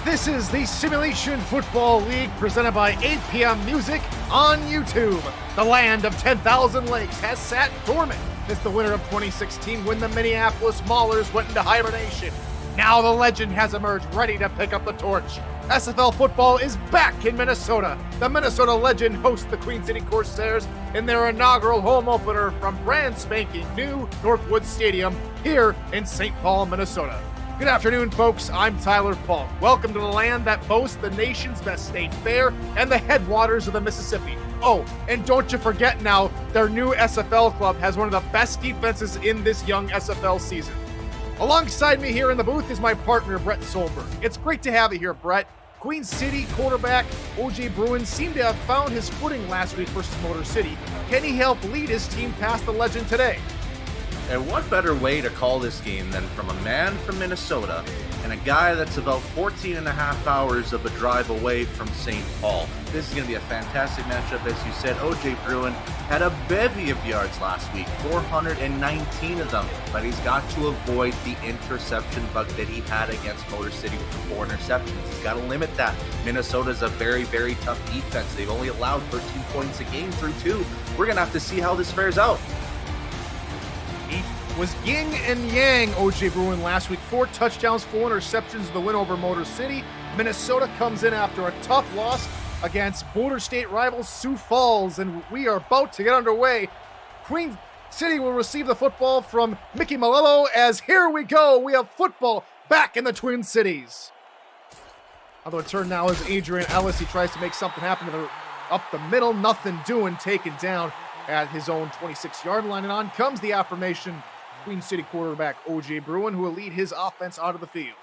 This is the Simulation Football League presented by 8 p.m. Music on YouTube. The land of 10,000 lakes has sat dormant since the winter of 2016 when the Minneapolis Maulers went into hibernation. Now the legend has emerged ready to pick up the torch. SFL football is back in Minnesota. The Minnesota Legend hosts the Queen City Corsairs in their inaugural home opener from brand spanking new Northwood Stadium here in St. Paul, Minnesota. Good afternoon, folks. I'm Tyler Falk. Welcome to the land that boasts the nation's best state fair and the headwaters of the Mississippi. Oh, and don't you forget now, their new SFL club has one of the best defenses in this young SFL season. Alongside me here in the booth is my partner, Brett Solberg. It's great to have you here, Brett. Queen City quarterback O.J. Bruin seemed to have found his footing last week versus Motor City. Can he help lead his team past the legend today? And what better way to call this game than from a man from Minnesota and a guy that's about 14 and a half hours of a drive away from St. Paul. This is going to be a fantastic matchup. As you said, O.J. Bruin had a bevy of yards last week, 419 of them, but he's got to avoid the interception bug that he had against Motor City with the 4 interceptions. He's got to limit that. Minnesota's a very, very tough defense. They've only allowed 13 points a game through 2. We're going to have to see how this fares out. He was yin and yang, O.J. Bruin, last week. 4 touchdowns, 4 interceptions, the win over Motor City. Minnesota comes in after a tough loss against Boulder State rivals Sioux Falls, and we are about to get underway. Queen City will receive the football from Mickey Malillo as here we go. We have football back in the Twin Cities. Although a turn now is Adrian Ellis. He tries to make something happen up the middle. Nothing doing, taken down at his own 26-yard line, and on comes the affirmation Queen City quarterback O.J. Bruin, who will lead his offense out of the field.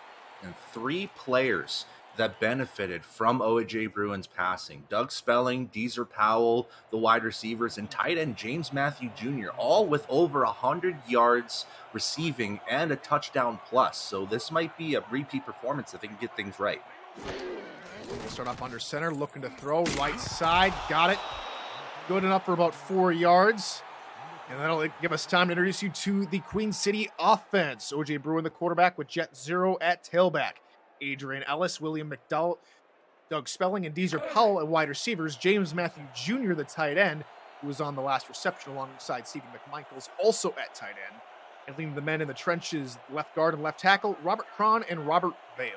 And 3 players that benefited from O.J. Bruin's passing: Doug Spelling, Deezer Powell, the wide receivers, and tight end James Matthew Jr., all with over 100 yards receiving and a touchdown plus. So this might be a repeat performance if they can get things right. We'll start off under center, looking to throw right side. Got it. Good enough for about 4 yards. And that'll give us time to introduce you to the Queen City offense. O.J. Bruin, the quarterback, with Jet Zero at tailback. Adrian Ellis, William McDowell, Doug Spelling, and Deezer Powell at wide receivers. James Matthew Jr., the tight end, who was on the last reception alongside Stephen McMichaels, also at tight end. And leading the men in the trenches, left guard and left tackle, Robert Cron and Robert Vale.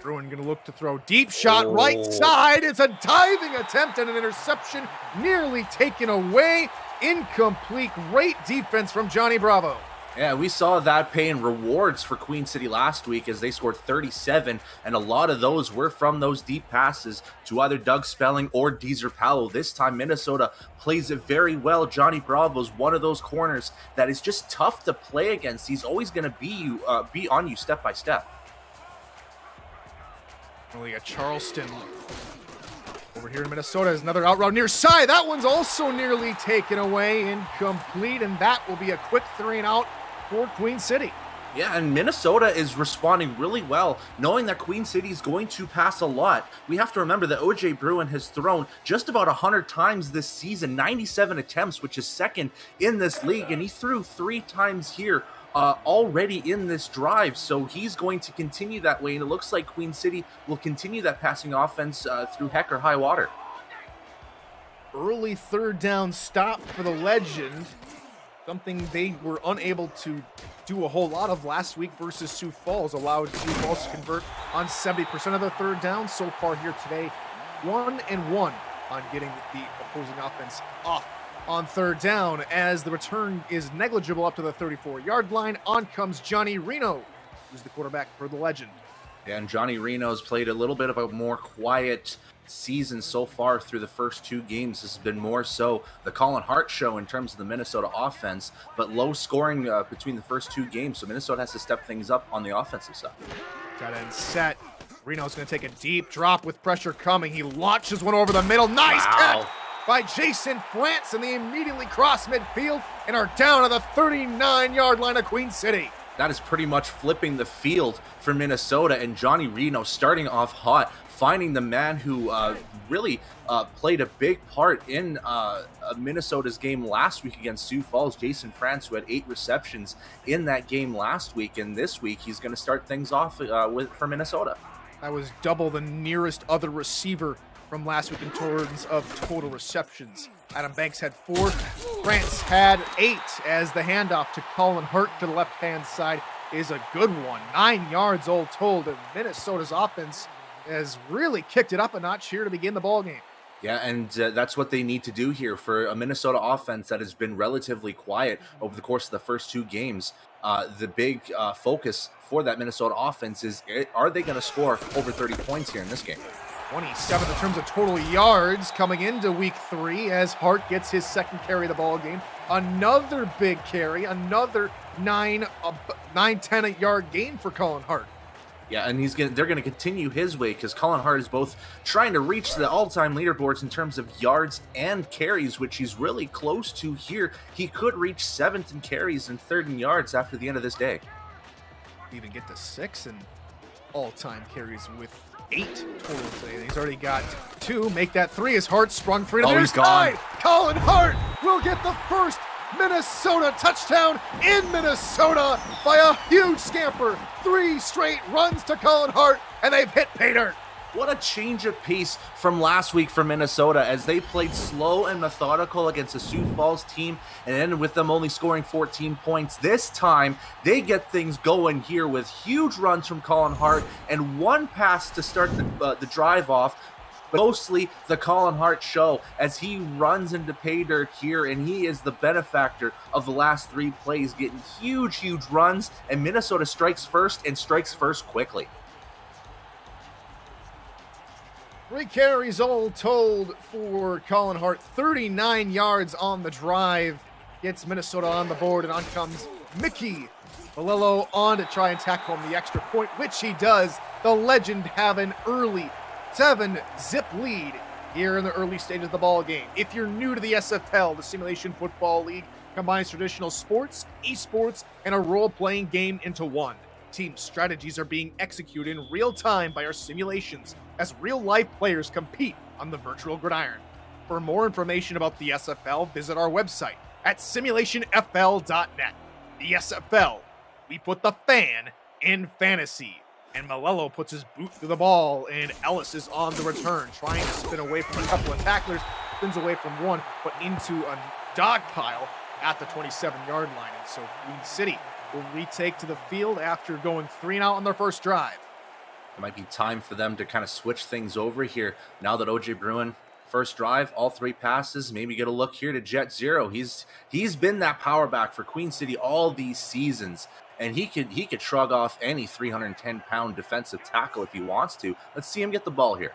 Bruin going to look to throw deep shot right side. It's a diving attempt and an interception nearly taken away. Incomplete. Great defense from Johnny Bravo. Yeah, we saw that paying rewards for Queen City last week as they scored 37, and a lot of those were from those deep passes to either Doug Spelling or Deezer Powell. This time, Minnesota plays it very well. Johnny Bravo's one of those corners that is just tough to play against. He's always going to be on you step by step. We got Charleston over here in Minnesota. Is another out route near side. That one's also nearly taken away, incomplete, and that will be a quick 3 and out for Queen City. Yeah, and Minnesota is responding really well, knowing that Queen City is going to pass a lot. We have to remember that O.J. Bruin has thrown just about 100 times this season, 97 attempts, which is second in this league, and he threw 3 times here already in this drive, so he's going to continue that way, and it looks like Queen City will continue that passing offense through heck or high water. Early 3rd down stop for the legend, something they were unable to do a whole lot of last week versus Sioux Falls. Allowed Sioux Falls to convert on 70% of their 3rd down so far here today. 1-1 on getting the opposing offense off on 3rd down, as the return is negligible up to the 34-yard line. On comes Johnny Reno, who's the quarterback for the legend. And Johnny Reno's played a little bit of a more quiet season so far through the first 2 games. This has been more so the Colin Hart show in terms of the Minnesota offense, but low scoring between the first 2 games, so Minnesota has to step things up on the offensive side. Tight end set. Reno's going to take a deep drop with pressure coming. He launches one over the middle. Nice catch by Jason Frantz, and they immediately cross midfield and are down at the 39-yard line of Queen City. That is pretty much flipping the field for Minnesota, and Johnny Reno starting off hot, finding the man who really played a big part in Minnesota's game last week against Sioux Falls, Jason France, who had 8 receptions in that game last week, and this week he's going to start things off for Minnesota. That was double the nearest other receiver from last week in terms of total receptions. Adam Banks had 4. France had 8 as the handoff to Colin Hurt to the left-hand side is a good one. 9 yards all told, and Minnesota's offense has really kicked it up a notch here to begin the ball game. Yeah, and that's what they need to do here for a Minnesota offense that has been relatively quiet over the course of the first 2 games. The big focus for that Minnesota offense is, are they going to score over 30 points here in this game? 27th in terms of total yards coming into week 3 as Hart gets his second carry of the ball game. Another big carry, another 10 yard gain for Colin Hart. Yeah, and they're going to continue his way because Colin Hart is both trying to reach the all-time leaderboards in terms of yards and carries, which he's really close to here. He could reach 7th in carries and 3rd in yards after the end of this day. Even get to 6th in all-time carries with 8 total today. He's already got 2. Make that 3 as Hart sprung free to the he's gone. Colin Hart will get the first Minnesota touchdown in Minnesota by a huge scamper. 3 straight runs to Colin Hart, and they've hit pay dirt. What a change of pace from last week for Minnesota as they played slow and methodical against a Sioux Falls team and ended with them only scoring 14 points. This time, they get things going here with huge runs from Colin Hart and 1 pass to start the drive off. But mostly the Colin Hart show as he runs into pay dirt here, and he is the benefactor of the last 3 plays, getting huge runs, and Minnesota strikes first and strikes first quickly. 3 carries all told for Colin Hart. 39 yards on the drive. Gets Minnesota on the board, and on comes Mickey Malillo on to try and tack home the extra point, which he does. The legend have an early 7-zip lead here in the early stages of the ball game. If you're new to the SFL, the Simulation Football League combines traditional sports, esports, and a role-playing game into one. Team strategies are being executed in real time by our simulations as real-life players compete on the virtual gridiron. For more information about the SFL, visit our website at simulationfl.net. The SFL, we put the fan in fantasy. And Malillo puts his boot through the ball, and Ellis is on the return, trying to spin away from a couple of tacklers, spins away from one, but into a dog pile at the 27-yard line. And so Queen City will retake to the field after going 3-and-out on their first drive. It might be time for them to kind of switch things over here now that OJ Bruin, first drive, all 3 passes. Maybe get a look here to Jet Zero. He's been that power back for Queen City all these seasons. And he could shrug off any 310-pound defensive tackle if he wants to. Let's see him get the ball here.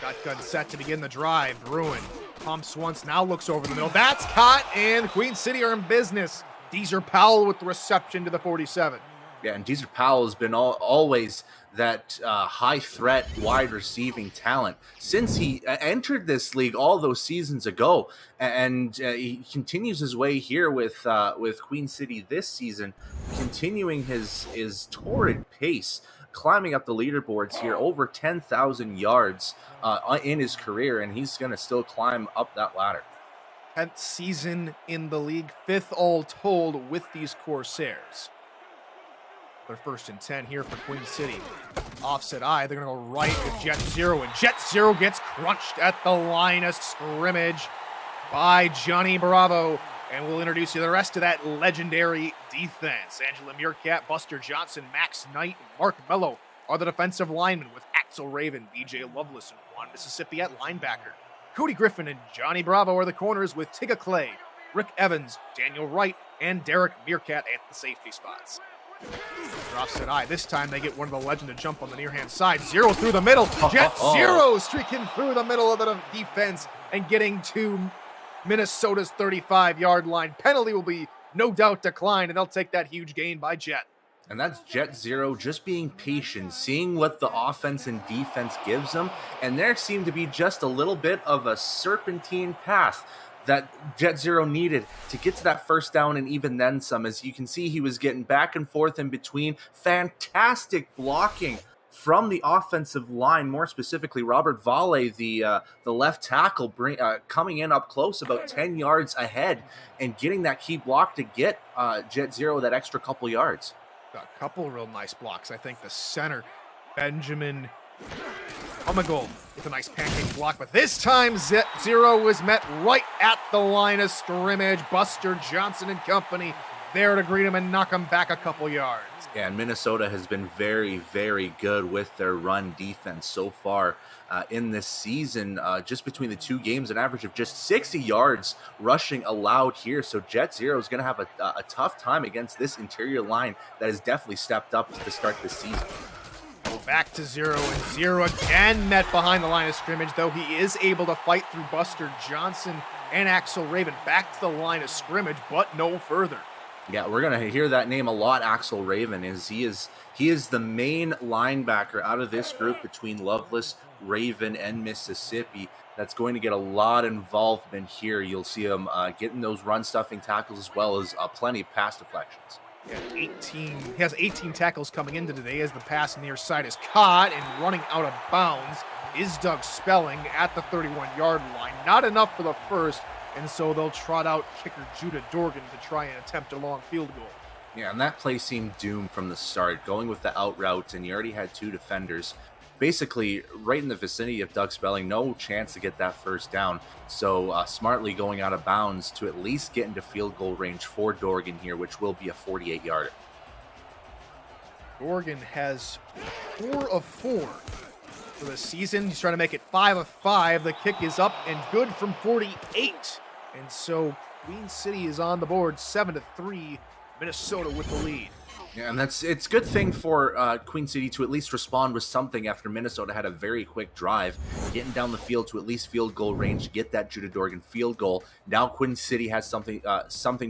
Shotgun set to begin the drive. Bruin pumps once, now looks over the middle. That's caught, and Queen City are in business. Deezer Powell with the reception to the 47. Yeah, and Deezer Powell has been always that high threat wide receiving talent since he entered this league all those seasons ago, and he continues his way here with Queen City this season, continuing his torrid pace, climbing up the leaderboards here, over 10,000 yards in his career, and he's going to still climb up that ladder. 10th season in the league, 5th all told with these Corsairs. Their 1st and 10 here for Queen City. Offset eye, they're going to go right with Jet Zero, and Jet Zero gets crunched at the line of scrimmage by Johnny Bravo. And we'll introduce you to the rest of that legendary defense. Angela Meerkat, Buster Johnson, Max Knight, and Mark Mello are the defensive linemen, with Axel Raven, BJ Lovelace, and Juan Mississippi at linebacker. Cody Griffin and Johnny Bravo are the corners, with Tigga Clay, Rick Evans, Daniel Wright, and Derek Meerkat at the safety spots. Offset eye. This time they get one of the legend to jump on the near-hand side. Zero through the middle. Jet Zero streaking through the middle of the defense and getting to Minnesota's 35-yard line. Penalty will be no doubt declined, and they'll take that huge gain by Jet. And that's Jet Zero just being patient, seeing what the offense and defense gives them. And there seemed to be just a little bit of a serpentine path that Jet Zero needed to get to that first down and even then some. As you can see, he was getting back and forth in between. Fantastic blocking from the offensive line, more specifically Robert Vale, the left tackle, coming in up close about 10 yards ahead and getting that key block to get Jet Zero that extra couple yards. A couple real nice blocks. I think the center, Benjamin Omegold, with a nice pancake block, but this time Zero was met right at the line of scrimmage. Buster Johnson and company there to greet him and knock him back a couple yards. Yeah, and Minnesota has been very, very good with their run defense so far in this season. Just between the two games, an average of just 60 yards rushing allowed here. So Jet Zero is going to have a tough time against this interior line that has definitely stepped up to start this season. Back to Zero, and Zero again met behind the line of scrimmage, though he is able to fight through Buster Johnson and Axel Raven back to the line of scrimmage, but no further. Yeah, we're gonna hear that name a lot. Axel Raven he is the main linebacker out of this group between Loveless, Raven, and Mississippi. That's going to get a lot of involvement here. You'll see him getting those run stuffing tackles as well as plenty of pass deflections. He has 18 tackles coming into today as the pass near side is caught, and running out of bounds is Doug Spelling at the 31-yard line. Not enough for the first, and so they'll trot out kicker Judah Dorgan to try and attempt a long field goal. Yeah, and that play seemed doomed from the start, going with the out route, and you already had two defenders basically right in the vicinity of Doug Spelling. No chance to get that first down. So smartly going out of bounds to at least get into field goal range for Dorgan here, which will be a 48-yarder. Dorgan has 4 of 4 for the season. He's trying to make it 5 of 5. The kick is up and good from 48. And so Queen City is on the board, 7-3. Minnesota with the lead. Yeah, and it's a good thing for Queen City to at least respond with something after Minnesota had a very quick drive, getting down the field to at least field goal range, get that Judah Dorgan field goal. Now Queen City has something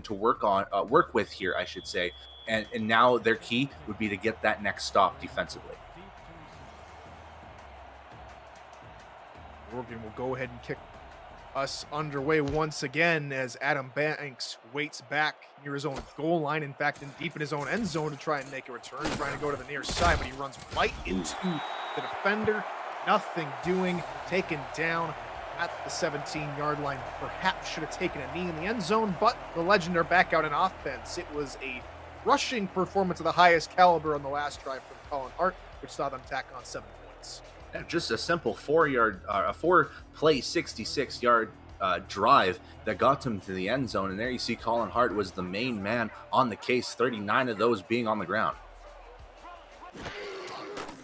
to work with here, I should say, and now their key would be to get that next stop defensively. Dorgan will go ahead and kick us underway once again as Adam Banks waits back near his own goal line. In fact, deep in his own end zone to try and make a return, trying to go to the near side, but he runs right into the defender. Nothing doing, taken down at the 17-yard line. Perhaps should have taken a knee in the end zone, but the Legend are back out in offense. It was a rushing performance of the highest caliber on the last drive from Colin Hart, which saw them tack on 7 points. Just a simple 4-play, 66-yard drive that got him to the end zone. And there you see Colin Hart was the main man on the case, 39 of those being on the ground.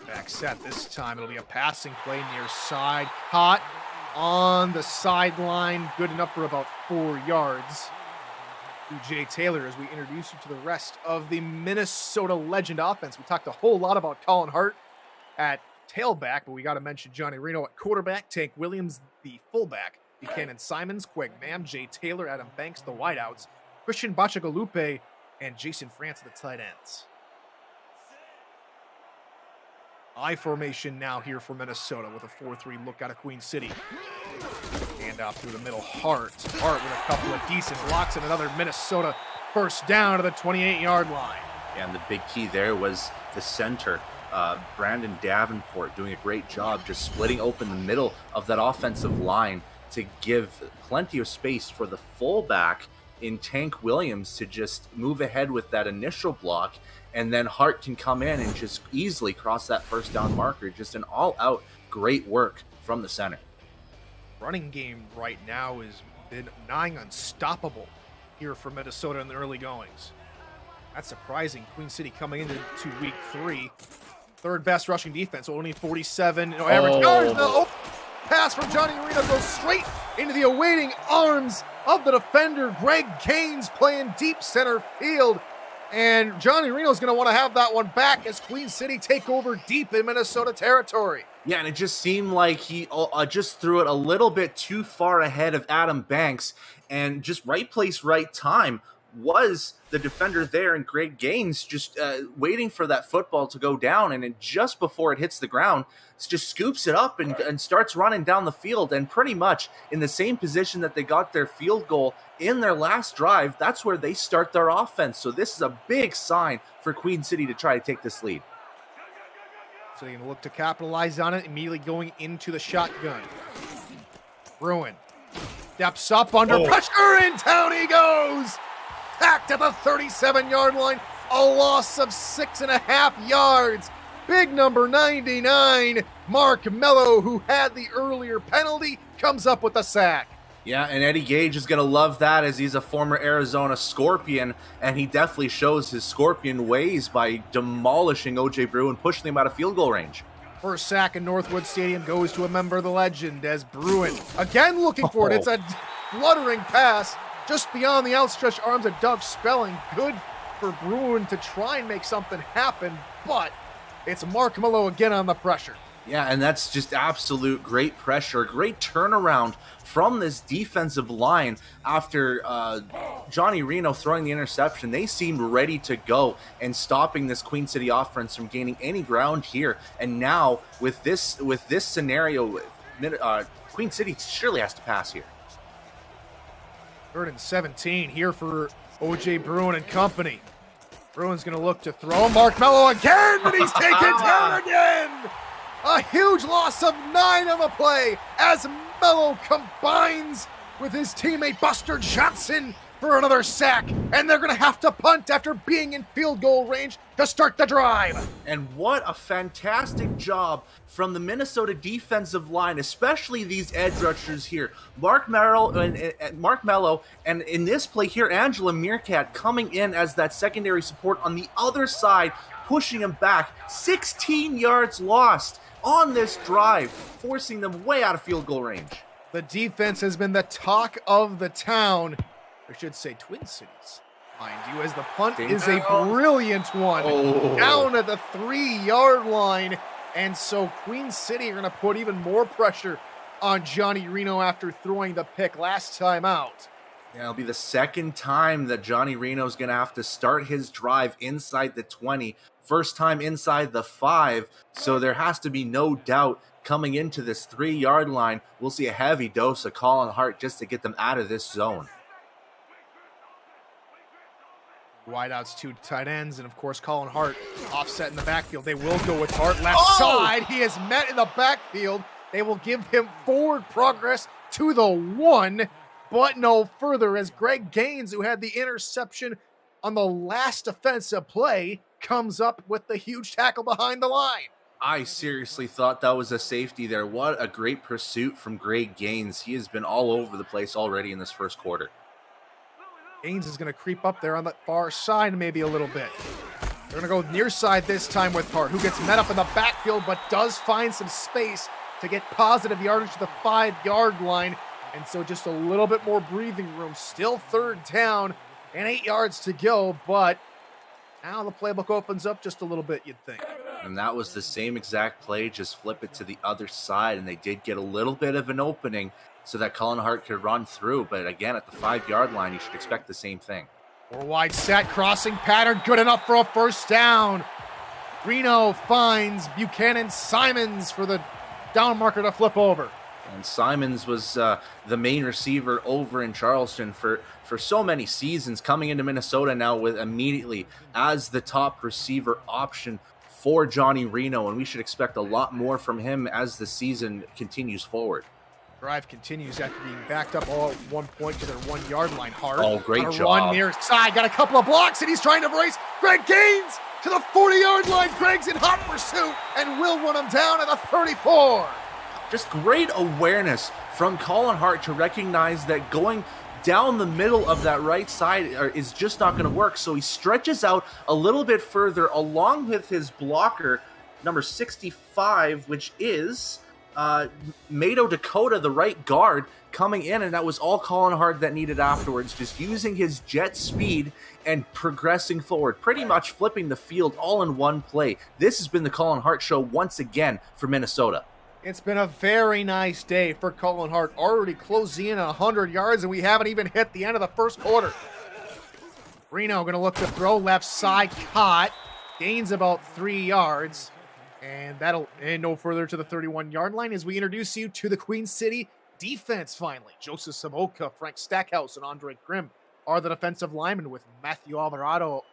Back set this time. It'll be a passing play near side. Caught on the sideline. Good enough for about 4 yards. To Jay Taylor as we introduce you to the rest of the Minnesota Legend offense. We talked a whole lot about Colin Hart at tailback, but we got to mention Johnny Reno at quarterback, Tank Williams, the fullback, Buchanan Simons, Quig Mam, Jay Taylor, Adam Banks, the wideouts, Christian Bachagalupe, and Jason France at the tight ends. I formation now here for Minnesota with a 4-3 look out of Queen City. Handoff through the middle, Hart with a couple of decent blocks and another Minnesota first down to the 28-yard line. And the big key there was the center, Brandon Davenport, doing a great job just splitting open the middle of that offensive line to give plenty of space for the fullback in Tank Williams to just move ahead with that initial block, and then Hart can come in and just easily cross that first down marker. Just an all-out great work from the center. Running game right now has been nigh unstoppable here for Minnesota in the early goings. That's surprising. Queen City coming into week 3. Third best rushing defense, only 47 average yards. The pass from Johnny Reno goes straight into the awaiting arms of the defender. Greg Gaines playing deep center field. And Johnny Reno's going to want to have that one back as Queen City take over deep in Minnesota territory. Yeah, and it just seemed like he just threw it a little bit too far ahead of Adam Banks, and just right place, right time. was the defender there, and Greg Gaines just waiting for that football to go down, and just before it hits the ground, just scoops it up and starts running down the field, and pretty much in the same position that they got their field goal in their last drive. That's where they start their offense. So this is a big sign for Queen City to try to take this lead. So they're going to look to capitalize on it, immediately going into the shotgun. Bruin steps up under pressure, and down he goes. Tacked at the 37-yard line, a loss of 6.5 yards. Big number 99, Mark Mello, who had the earlier penalty, comes up with the sack. Yeah, and Eddie Gage is going to love that, as he's a former Arizona Scorpion, and he definitely shows his Scorpion ways by demolishing O.J. Bruin, pushing him out of field goal range. First sack in Northwood Stadium goes to a member of the legend, as Bruin, again looking for it. It's a fluttering pass just beyond the outstretched arms of Doug Spelling. Good for Bruin to try and make something happen, but it's Mark Mello again on the pressure. Yeah, and that's just absolute great pressure, great turnaround from this defensive line after Johnny Reno throwing the interception. They seemed ready to go and stopping this Queen City offense from gaining any ground here. And now with this scenario, Queen City surely has to pass here. 3rd and 17 here for O.J. Bruin and company. Bruin's going to look to throw. Mark Mello again, and he's taken down again. A huge loss of 9 on the play as Mello combines with his teammate Buster Johnson for another sack, and they're going to have to punt after being in field goal range to start the drive. And what a fantastic job from the Minnesota defensive line, especially these edge rushers here. Mark Mello, and in this play here, Angela Meerkat coming in as that secondary support on the other side, pushing him back. 16 yards lost on this drive, forcing them way out of field goal range. The defense has been the talk of the town. I should say Twin Cities, mind you, as the punt is a brilliant one. Down at the 3-yard line. And so Queen City are going to put even more pressure on Johnny Reno after throwing the pick last time out. Yeah, it'll be the second time that Johnny Reno is going to have to start his drive inside the 20. First time inside the 5. So there has to be no doubt coming into this 3-yard line, we'll see a heavy dose of Colin Hart just to get them out of this zone. Wideouts, 2 tight ends, and of course Colin Hart offset in the backfield. They will go with Hart left side. He is met in the backfield. They will give him forward progress to the 1, but no further, as Greg Gaines, who had the interception on the last defensive play, comes up with the huge tackle behind the line. I seriously thought that was a safety there. What a great pursuit from Greg Gaines. He has been all over the place already in this first quarter. Gaines is going to creep up there on the far side maybe a little bit. They're going to go near side this time with Hart, who gets met up in the backfield but does find some space to get positive yardage to the 5-yard line. And so just a little bit more breathing room. Still 3rd down and 8 yards to go, but now the playbook opens up just a little bit, you'd think. And that was the same exact play, just flip it to the other side, and they did get a little bit of an opening so that Colin Hart could run through. But again, at the 5-yard line, you should expect the same thing. 4 wide set crossing pattern, good enough for a first down. Reno finds Buchanan Simons for the down marker to flip over. And Simons was the main receiver over in Charleston for so many seasons, coming into Minnesota now with immediately as the top receiver option for Johnny Reno, and we should expect a lot more from him as the season continues forward. Drive continues after being backed up all at one point to their 1-yard line. Hard. Oh, great job. Run near side, got a couple of blocks, and he's trying to race Greg Gaines to the 40-yard line. Greg's in hot pursuit and will run him down at the 34. Just great awareness from Colin Hart to recognize that going down the middle of that right side is just not going to work. So he stretches out a little bit further along with his blocker, number 65, which is Mado Dakota, the right guard, coming in. And that was all Colin Hart that needed afterwards, just using his jet speed and progressing forward, pretty much flipping the field all in one play. This has been the Colin Hart show once again for Minnesota. It's been a very nice day for Colin Hart, already closing in 100 yards, and we haven't even hit the end of the first quarter. Reno going to look to throw left side, caught, gains about 3 yards, and that'll end no further to the 31-yard line as we introduce you to the Queen City defense finally. Joseph Samoka, Frank Stackhouse, and Andre Krim are the defensive linemen with Matthew Alvarado,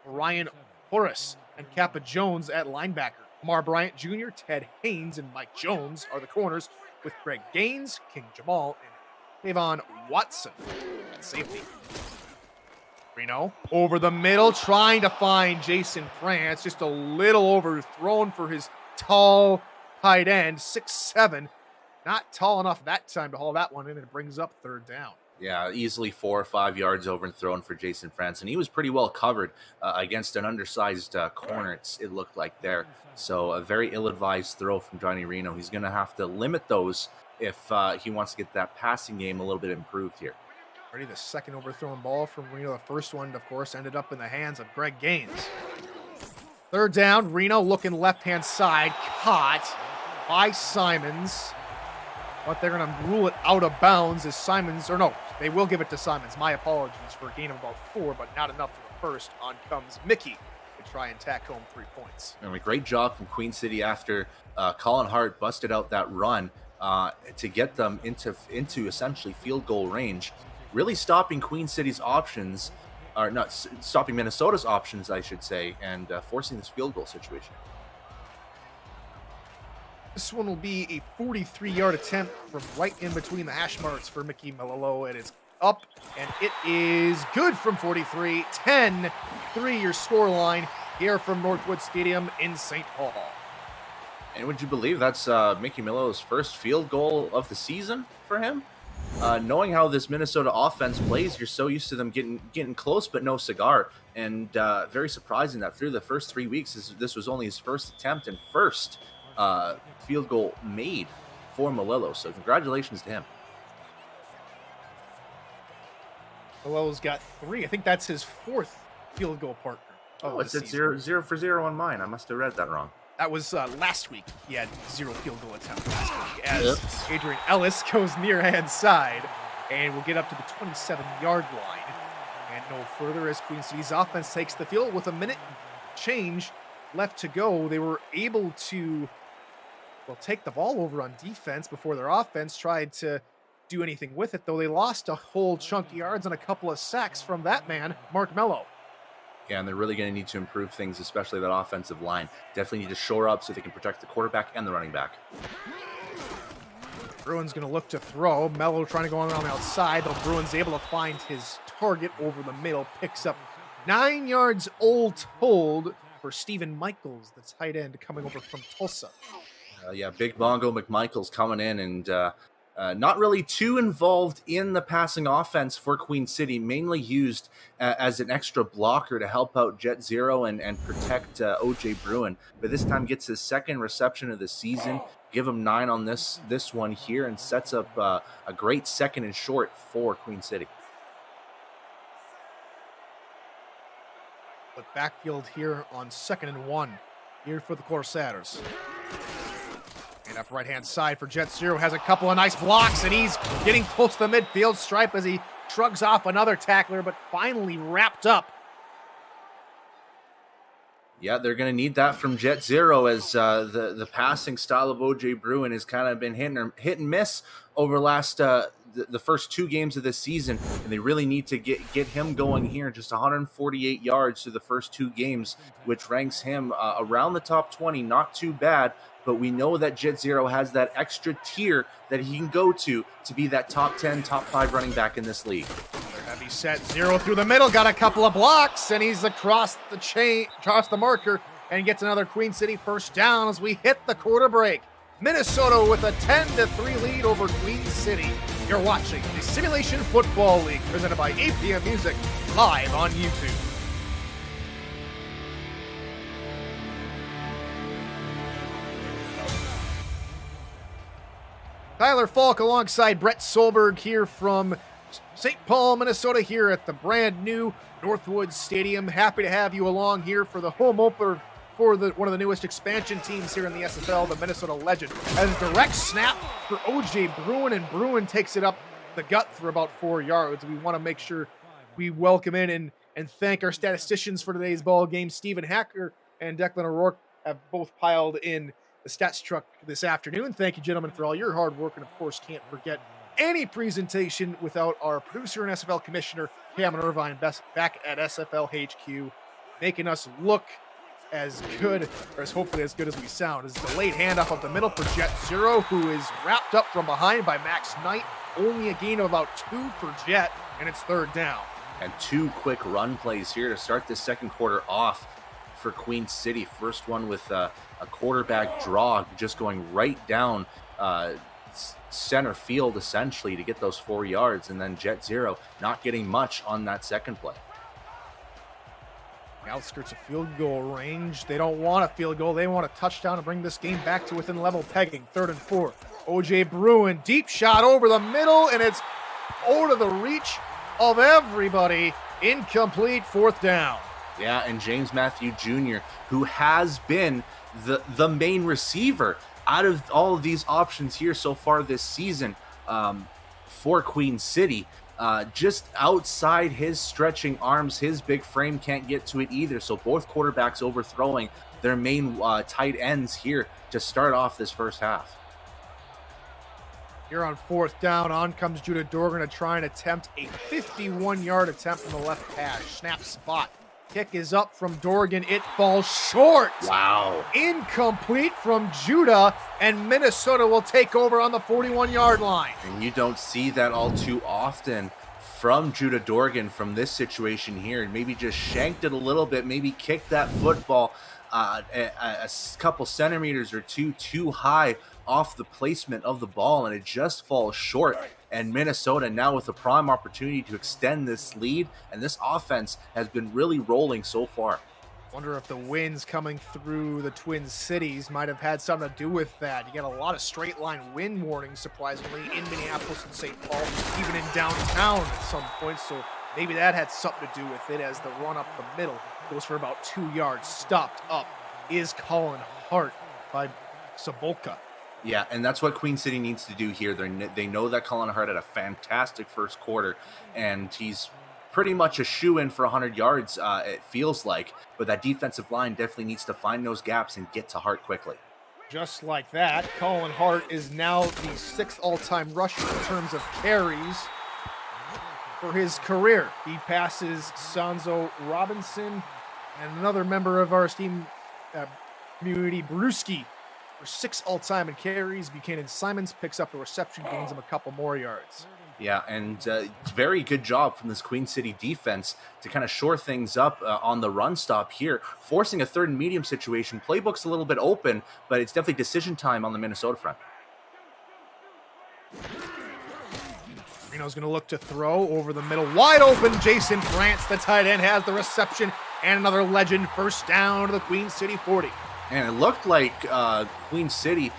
Ryan Horace, and Kappa Jones at linebacker. Mar Bryant Jr., Ted Haynes, and Mike Jones are the corners with Greg Gaines, King Jamal, and Tavon Watson at safety. Reno over the middle, trying to find Jason France, just a little overthrown for his tall tight end, 6'7". Not tall enough that time to haul that one in, and it brings up third down. Yeah, easily 4 or 5 yards overthrown for Jason France, and he was pretty well covered against an undersized corner, it looked like there. So a very ill-advised throw from Johnny Reno. He's going to have to limit those if he wants to get that passing game a little bit improved here. Already the second overthrown ball from Reno. The first one, of course, ended up in the hands of Greg Gaines. Third down, Reno looking left-hand side, caught by Simons. But they're going to rule it out of bounds as Simons, or no, they will give it to Simons. My apologies for a gain of about 4, but not enough for the first. On comes Mickey to try and tack home 3 points. And a great job from Queen City after Colin Hart busted out that run to get them into essentially field goal range, really stopping Queen City's options, or not stopping Minnesota's options, I should say, and forcing this field goal situation. This one will be a 43-yard attempt from right in between the hash marks for Mickey Melillo. It is up, and it is good from 43. 10-3 your scoreline here from Northwood Stadium in St. Paul. And would you believe that's Mickey Melillo's first field goal of the season for him? Knowing how this Minnesota offense plays, you're so used to them getting close but no cigar. And very surprising that through the first 3 weeks, this was only his first attempt and first field goal made for Melillo. So congratulations to him. Melillo's got 3. I think that's his 4th field goal partner. Oh, it's at 0 for 0 on mine. I must have read that wrong. That was last week. He had 0 field goal attempts last week as Adrian Ellis goes near hand side and will get up to the 27-yard line. And no further as Queen City's offense takes the field with a minute change left to go. They were able to take the ball over on defense before their offense tried to do anything with it, though they lost a whole chunk of yards and a couple of sacks from that man, Mark Mello. Yeah, and they're really going to need to improve things, especially that offensive line. Definitely need to shore up so they can protect the quarterback and the running back. Bruin's going to look to throw. Mello trying to go around the outside, though Bruin's able to find his target over the middle. Picks up 9 yards all told for Stephen Michaels, the tight end coming over from Tulsa. Yeah, Big Bongo McMichael's coming in and not really too involved in the passing offense for Queen City, mainly used as an extra blocker to help out Jet Zero and protect OJ Bruin. But this time gets his second reception of the season. Give him 9 on this one here and sets up a great second and short for Queen City. But backfield here on 2nd and 1 here for the Corsairs. And up right-hand side for Jet Zero, has a couple of nice blocks, and he's getting close to the midfield stripe as he shrugs off another tackler, but finally wrapped up. Yeah, they're going to need that from Jet Zero as the passing style of OJ Bruin has kind of been hit and miss over the first 2 games of this season, and they really need to get him going here. Just 148 yards through the first 2 games, which ranks him around the top 20. Not too bad, but we know that Jet Zero has that extra tier that he can go to be that top 10, top 5 running back in this league. Heavy set, Zero through the middle, got a couple of blocks, and he's across the marker, and gets another Queen City first down as we hit the quarter break. Minnesota with a 10-3 lead over Queen City. You're watching the Simulation Football League presented by APM Music live on YouTube. Tyler Falk alongside Brett Solberg here from St. Paul, Minnesota, here at the brand new Northwood Stadium. Happy to have you along here for the home opener for one of the newest expansion teams here in the SFL, the Minnesota Legend. As a direct snap for OJ Bruin, and Bruin takes it up the gut for about 4 yards. We want to make sure we welcome in and and thank our statisticians for today's ball game. Stephen Hacker and Declan O'Rourke have both piled in the stats truck this afternoon. Thank you, gentlemen, for all your hard work. And of course, can't forget any presentation without our producer and SFL commissioner, Cameron Irvine, back at SFL HQ, making us look as good, or as hopefully as good as we sound. As delayed handoff up the middle for Jet Zero, who is wrapped up from behind by Max Knight. Only a gain of about 2 for Jet, and it's third down. And 2 quick run plays here to start this second quarter off for Queen City. First one with a quarterback draw, just going right down center field, essentially, to get those 4 yards. And then Jet Zero not getting much on that second play. The outskirts of field goal range. They don't want a field goal. They want a touchdown to bring this game back to within level pegging. 3rd and 4. OJ Bruin, deep shot over the middle, and it's over to the reach of everybody. Incomplete, 4th down. Yeah, and James Matthew Jr., who has been the main receiver out of all of these options here so far this season for Queen City. Just outside his stretching arms, his big frame can't get to it either. So both quarterbacks overthrowing their main tight ends here to start off this first half. Here on 4th down, on comes Judah Dorgan to try and attempt a 51-yard attempt from the left hash. Snap spot. Kick is up from Dorgan. It falls short. Wow. Incomplete from Judah, and Minnesota will take over on the 41-yard line. And you don't see that all too often from Judah Dorgan from this situation here. And maybe just shanked it a little bit, maybe kicked that football a couple centimeters or two too high off the placement of the ball, and it just falls short. And Minnesota now with a prime opportunity to extend this lead, and this offense has been really rolling so far. Wonder if the winds coming through the Twin Cities might have had something to do with that. You get a lot of straight line wind warnings, surprisingly, in Minneapolis and St. Paul, even in downtown at some point. So maybe that had something to do with it, as the run up the middle goes for about 2 yards. Stopped up is Colin Hart by Sabolka. Yeah, and that's what Queen City needs to do here. They know that Colin Hart had a fantastic first quarter, and he's pretty much a shoo-in for 100 yards, it feels like. But that defensive line definitely needs to find those gaps and get to Hart quickly. Just like that, Colin Hart is now the 6th all-time rusher in terms of carries for his career. He passes Sanzo Robinson and another member of our esteemed community, Brewski, for 6 all-time in carries. Buchanan Simons picks up the reception, gains him a couple more yards. Yeah, and very good job from this Queen City defense to kind of shore things up on the run stop here, forcing a 3rd and medium situation. Playbook's a little bit open, but it's definitely decision time on the Minnesota front. Reno's going to look to throw over the middle. Wide open, Jason France, the tight end, has the reception, and another legend. First down to the Queen City 40. And it looked like Queen City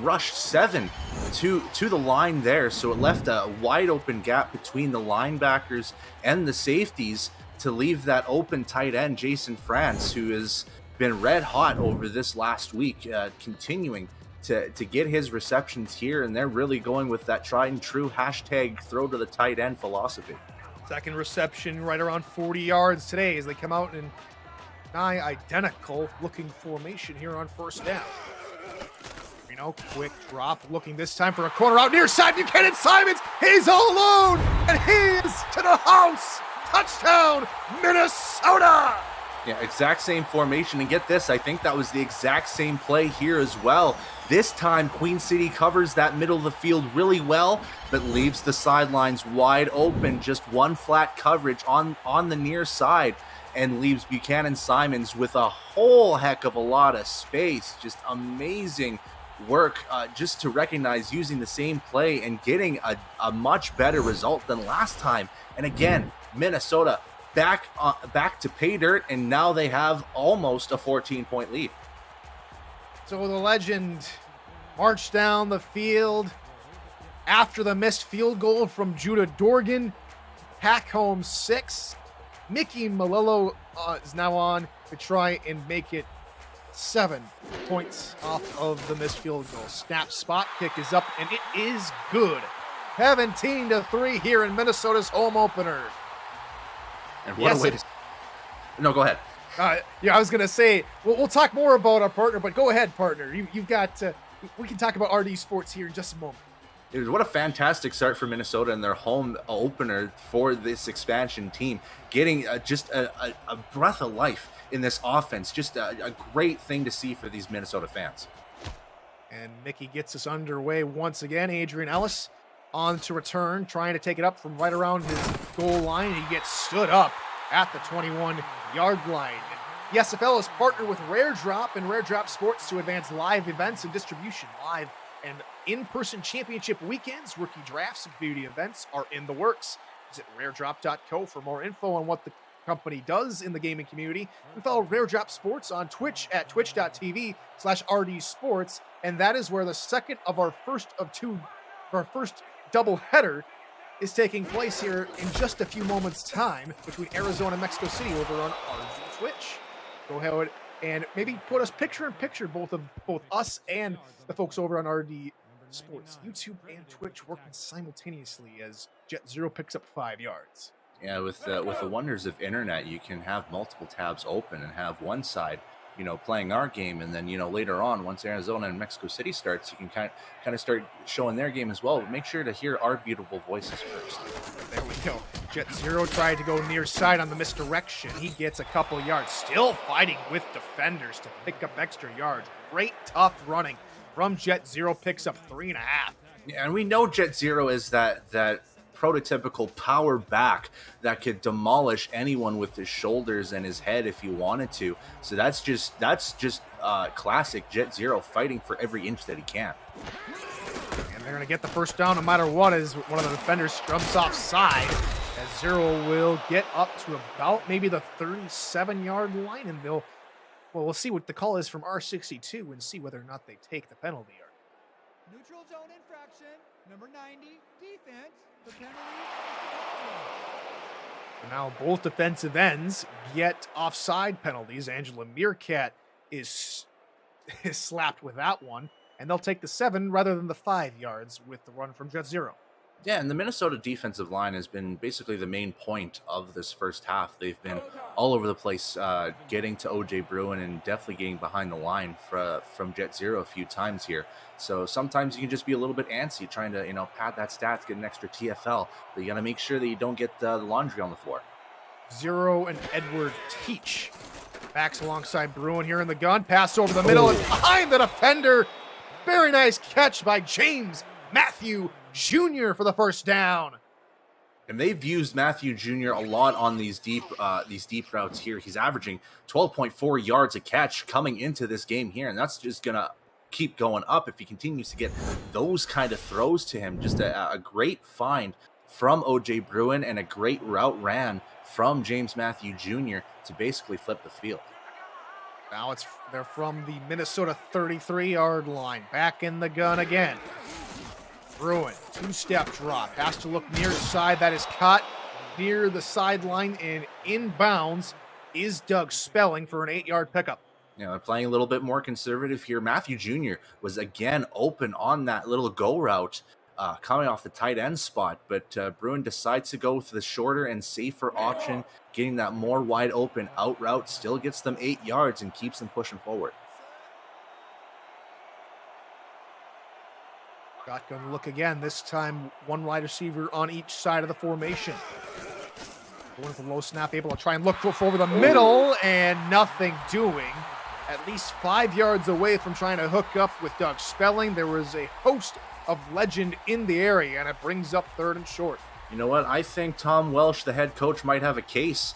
rushed 7 to the line there, so it left a wide open gap between the linebackers and the safeties to leave that open tight end, Jason France, who has been red hot over this last week, continuing to get his receptions here, and they're really going with that tried and true hashtag throw to the tight end philosophy. Second reception right around 40 yards today as they come out in nigh identical looking formation here on first down. Quick drop, looking this time for a corner out near side. Buchanan Simons, he's all alone, and he is to the house. Touchdown, Minnesota! Yeah, exact same formation, and get this, I think that was the exact same play here as well. This time, Queen City covers that middle of the field really well, but leaves the sidelines wide open, just one flat coverage on the near side, and leaves Buchanan Simons with a whole heck of a lot of space. Just amazing work just to recognize using the same play and getting a much better result than last time. And again, Minnesota back to pay dirt, and now they have almost a 14-point lead. So the legend marched down the field after the missed field goal from Judah Dorgan, pack home 6. Mickey Malillo is now on to try and make it 7 points off of the missed field goal. Snap spot, kick is up, and it is good. 17-3 here in Minnesota's home opener. And what a way to... No, go ahead. Yeah, I was gonna say we'll talk more about our partner, but go ahead, partner. You've got. We can talk about RD Sports here in just a moment. Dude, what a fantastic start for Minnesota in their home opener for this expansion team, getting just a breath of life in this offense. Just a great thing to see for these Minnesota fans. And Mickey gets us underway once again. Adrian Ellis on to return, trying to take it up from right around his goal line. He gets stood up at the 21-yard line. The SFL is partnered with Rare Drop and Rare Drop Sports to advance live events and distribution. Live and in-person championship weekends, rookie drafts, and community events are in the works. Visit raredrop.co for more info on what the company does in the gaming community. And follow Rare Drop Sports on Twitch at twitch.tv/rdsports. And that is where the second of our first double header is taking place here in just a few moments' time between Arizona and Mexico City over on RD Twitch. Go ahead and maybe put us picture in picture, both us and the folks over on RD Sports, YouTube and Twitch working simultaneously as Jet Zero picks up 5 yards. Yeah, with the wonders of internet, you can have multiple tabs open and have one side, playing our game, and then later on, once Arizona and Mexico City starts, you can kind of start showing their game as well. But make sure to hear our beautiful voices first. There we go. Jet Zero tried to go near side on the misdirection. He gets a couple yards, still fighting with defenders to pick up extra yards. Great tough running from Jet Zero, picks up 3.5. Yeah, and we know Jet Zero is that prototypical power back that could demolish anyone with his shoulders and his head if he wanted to. So that's just classic Jet Zero, fighting for every inch that he can. And they're going to get the first down no matter what, as one of the defenders jumps offside, as Zero will get up to about maybe the 37-yard line, and we'll see what the call is from R62 and see whether or not they take the penalty. Neutral zone infraction, number 90, defense. The penalty. Now both defensive ends get offside penalties. Angela Meerkat is slapped with that one, and they'll take the 7 rather than the 5 yards with the run from Jet Zero. Yeah, and the Minnesota defensive line has been basically the main point of this first half. They've been all over the place, getting to OJ Bruin and definitely getting behind the line from Jet Zero a few times here. So sometimes you can just be a little bit antsy trying to, pad that stat to get an extra TFL, but you got to make sure that you don't get the laundry on the floor. Zero and Edward Teach backs alongside Bruin here in the gun. Pass over the middle. It's behind the defender. Very nice catch by James Matthew Jr. for the first down. And they've used Matthew Jr. a lot on these deep routes here. He's averaging 12.4 yards a catch coming into this game here, and that's just gonna keep going up if he continues to get those kind of throws to him. Just a great find from OJ Bruin and a great route ran from James Matthew Jr. to basically flip the field. Now they're from the Minnesota 33-yard line. Back in the gun again. Bruin, 2-step drop, has to look near side. That is caught near the sideline, and inbounds is Doug Spelling for an 8-yard pickup. They're playing a little bit more conservative here. Matthew Jr. was again open on that little go route coming off the tight end spot, but Bruin decides to go with the shorter and safer option, getting that more wide open out route, still gets them 8 yards and keeps them pushing forward. Shotgun look again, this time one wide receiver on each side of the formation. Going with a low snap, able to try and look for the middle, and nothing doing. At least 5 yards away from trying to hook up with Doug Spelling. There was a host of legend in the area, and it brings up 3rd and short. You know what? I think Tom Welsh, the head coach, might have a case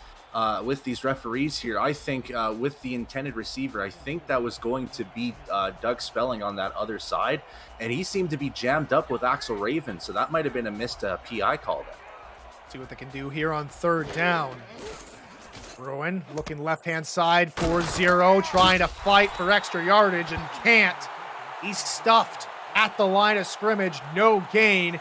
with these referees here. I think with the intended receiver, I think that was going to be Doug Spelling on that other side, and he seemed to be jammed up with Axel Raven, so that might have been a missed PI call there. See what they can do here on 3rd down. Bruin looking left-hand side for Zero, trying to fight for extra yardage and can't. He's stuffed at the line of scrimmage, no gain.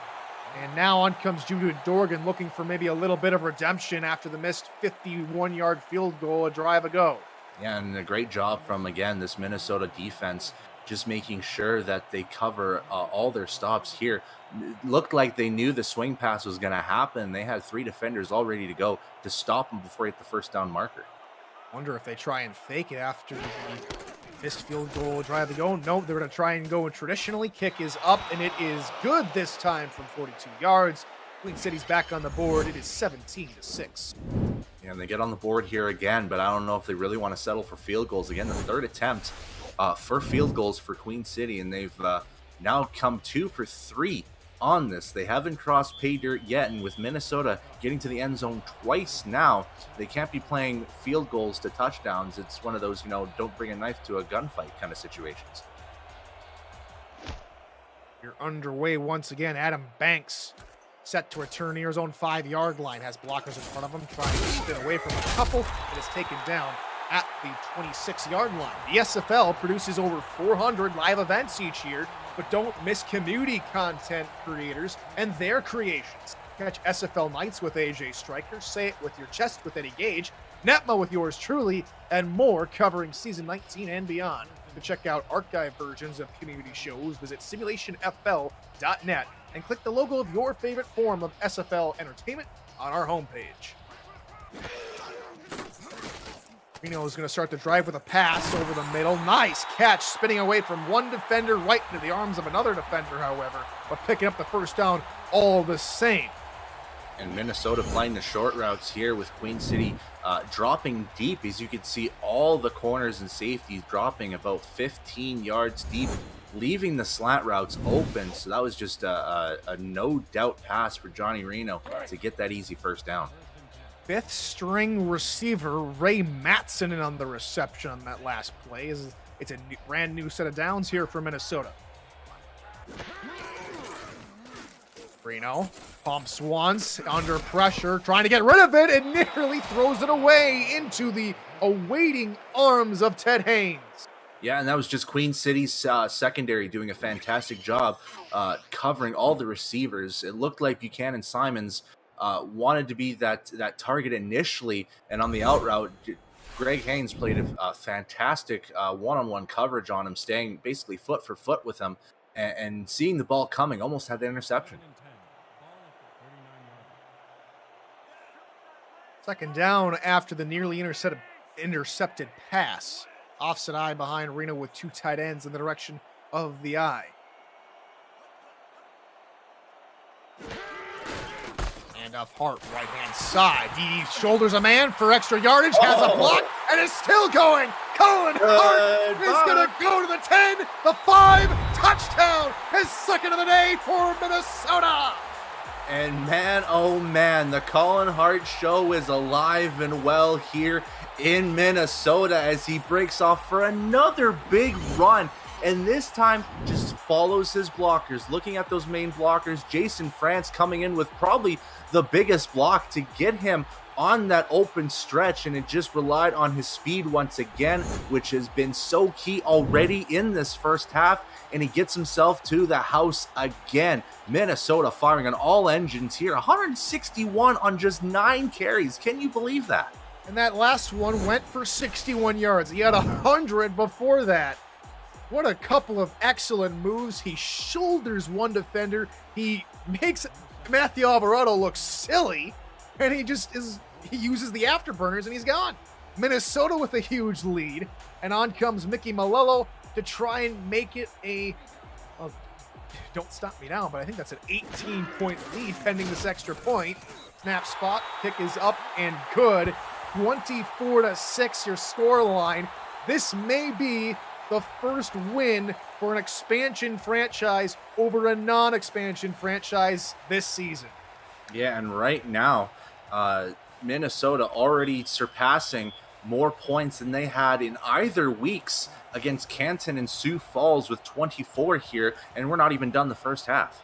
And now on comes Judah Dorgan looking for maybe a little bit of redemption after the missed 51-yard field goal a drive ago. Yeah, and a great job from, again, this Minnesota defense just making sure that they cover all their stops here. It looked like they knew the swing pass was going to happen. They had 3 defenders all ready to go to stop him before he hit the first down marker. Wonder if they try and fake it after the missed field goal drive to go. Nope, they're going to try and go traditionally. Kick is up, and it is good this time from 42 yards. Queen City's back on the board. It is 17-6. And they get on the board here again, but I don't know if they really want to settle for field goals. Again, the 3rd attempt for field goals for Queen City, and they've now come 2 for 3 on this. They haven't crossed pay dirt yet, and with Minnesota getting to the end zone twice now, they can't be playing field goals to touchdowns. It's one of those, don't bring a knife to a gunfight kind of situations. You're underway once again. Adam Banks set to return near his own 5-yard line, has blockers in front of him, trying to spin away from a couple. It is taken down at the 26-yard line. The SFL produces over 400 live events each year, but don't miss community content creators and their creations. Catch SFL Nights with AJ Stryker, Say It With Your Chest with Eddie Gage, Netma with yours truly, and more covering season 19 and beyond. To check out archive versions of community shows, visit simulationfl.net and click the logo of your favorite form of SFL entertainment on our homepage. Reno is going to start the drive with a pass over the middle. Nice catch, spinning away from one defender right into the arms of another defender, however, but picking up the first down all the same. And Minnesota playing the short routes here with Queen City dropping deep. As you can see, all the corners and safeties dropping about 15 yards deep, leaving the slant routes open. So that was just a no-doubt pass for Johnny Reno to get that easy first down. 5th string receiver Ray Matson in on the reception on that last play. It's a brand new set of downs here for Minnesota. Reno pumps once, under pressure, trying to get rid of it, and nearly throws it away into the awaiting arms of Ted Haynes. Yeah, and that was just Queen City's secondary doing a fantastic job covering all the receivers. It looked like Buchanan Simons wanted to be that target initially, and on the out route, Greg Haynes played a fantastic one-on-one coverage on him, staying basically foot for foot with him, and seeing the ball coming, almost had the interception. 2nd down after the nearly intercepted pass. Offset eye behind Reno with 2 tight ends in the direction of the eye. Off Hart, right-hand side. He shoulders a man for extra yardage, has a block, and is still going. Colin Hart is going to go to the 10, the 5, touchdown, his 2nd of the day for Minnesota. And man, oh man, the Colin Hart show is alive and well here in Minnesota as he breaks off for another big run. And this time just follows his blockers. Looking at those main blockers, Jason France coming in with probably the biggest block to get him on that open stretch, and it just relied on his speed once again, which has been so key already in this first half, and he gets himself to the house again. Minnesota firing on all engines here, 161 on just 9 carries. Can you believe that? And that last one went for 61 yards. He had 100 before that. What a couple of excellent moves. He shoulders one defender. He makes Matthew Alvarado look silly, and he uses the afterburners, and he's gone. Minnesota with a huge lead, and on comes Mickey Malello to try and make it don't stop me now, but I think that's an 18-point lead pending this extra point. Snap spot, kick is up and good. 24-6 your score line. This may be the first win for an expansion franchise over a non-expansion franchise this season. Yeah, and right now, Minnesota already surpassing more points than they had in either weeks against Canton and Sioux Falls with 24 here, and we're not even done the first half.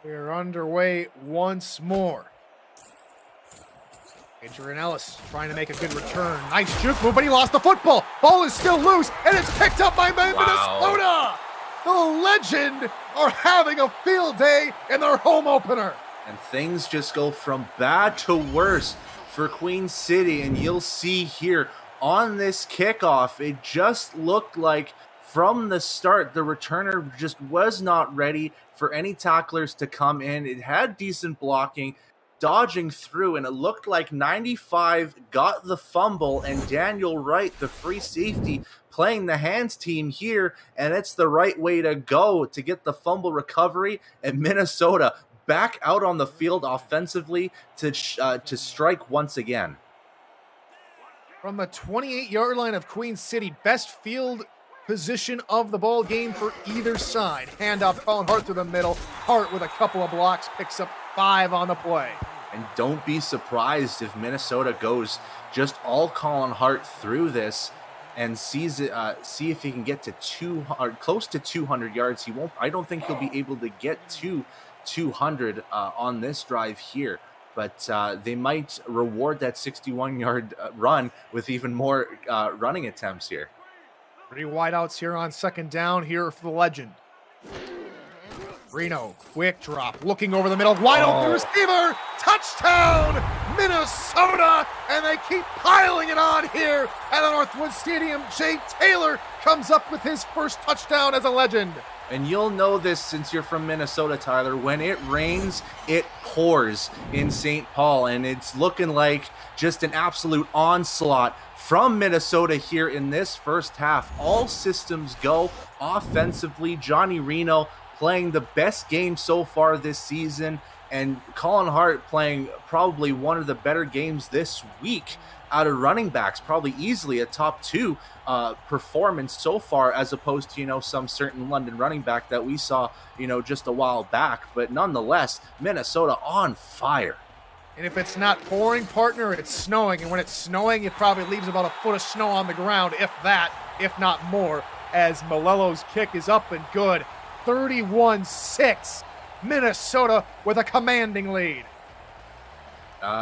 We're underway once more. Adrian Ellis trying to make a good return. Nice juke move, but he lost the football. Ball is still loose, and it's picked up by Minnesota. The Legend are having a field day in their home opener. And things just go from bad to worse for Queen City, and you'll see here on this kickoff, it just looked like from the start, the returner just was not ready for any tacklers to come in. It had decent blocking, dodging through, and it looked like 95 got the fumble, and Daniel Wright, the free safety, playing the hands team here, and it's the right way to go to get the fumble recovery, and Minnesota back out on the field offensively to strike once again. From the 28-yard line of Queen City, best field position of the ball game for either side. Handoff, Colin Hart through the middle. Hart with a couple of blocks, picks up 5 on the play. And don't be surprised if Minnesota goes just all Colin Hart through this and sees it, see if he can get to close to 200 yards. He won't. I don't think he'll be able to get to 200 on this drive here. But they might reward that 61-yard run with even more running attempts here. 3 wideouts here on second down here for the legend. Reno, quick drop, looking over the middle, wide open receiver, touchdown, Minnesota, and they keep piling it on here at the Northwood Stadium. Jay Taylor comes up with his first touchdown as a legend. And you'll know this since you're from Minnesota, Tyler. When it rains, it pours in St. Paul, and it's looking like just an absolute onslaught from Minnesota here in this first half. All systems go offensively. Johnny Reno playing the best game so far this season, and Colin Hart playing probably one of the better games this week out of running backs, probably easily a top 2 performance so far, as opposed to, some certain London running back that we saw, just a while back. But nonetheless, Minnesota on fire. And if it's not pouring, partner, it's snowing. And when it's snowing, it probably leaves about a foot of snow on the ground, if that, if not more, as Malello's kick is up and good. 31-6, Minnesota with a commanding lead.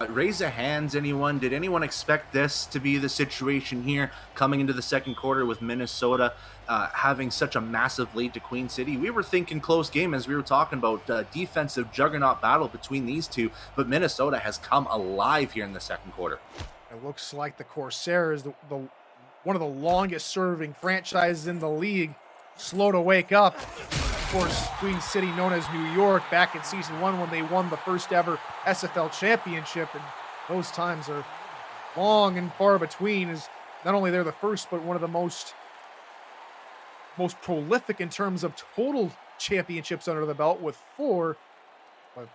Raise a hands, anyone. Did anyone expect this to be the situation here coming into the second quarter with Minnesota having such a massive lead to Queen City? We were thinking close game as we were talking about defensive juggernaut battle between these two, but Minnesota has come alive here in the second quarter. It looks like the Corsairs, the one of the longest serving franchises in the league, slow to wake up. Of course, Queen City, known as New York, back in season 1 when they won the first ever SFL championship, and those times are long and far between, as not only they're the first, but one of the most prolific in terms of total championships under the belt with 4. But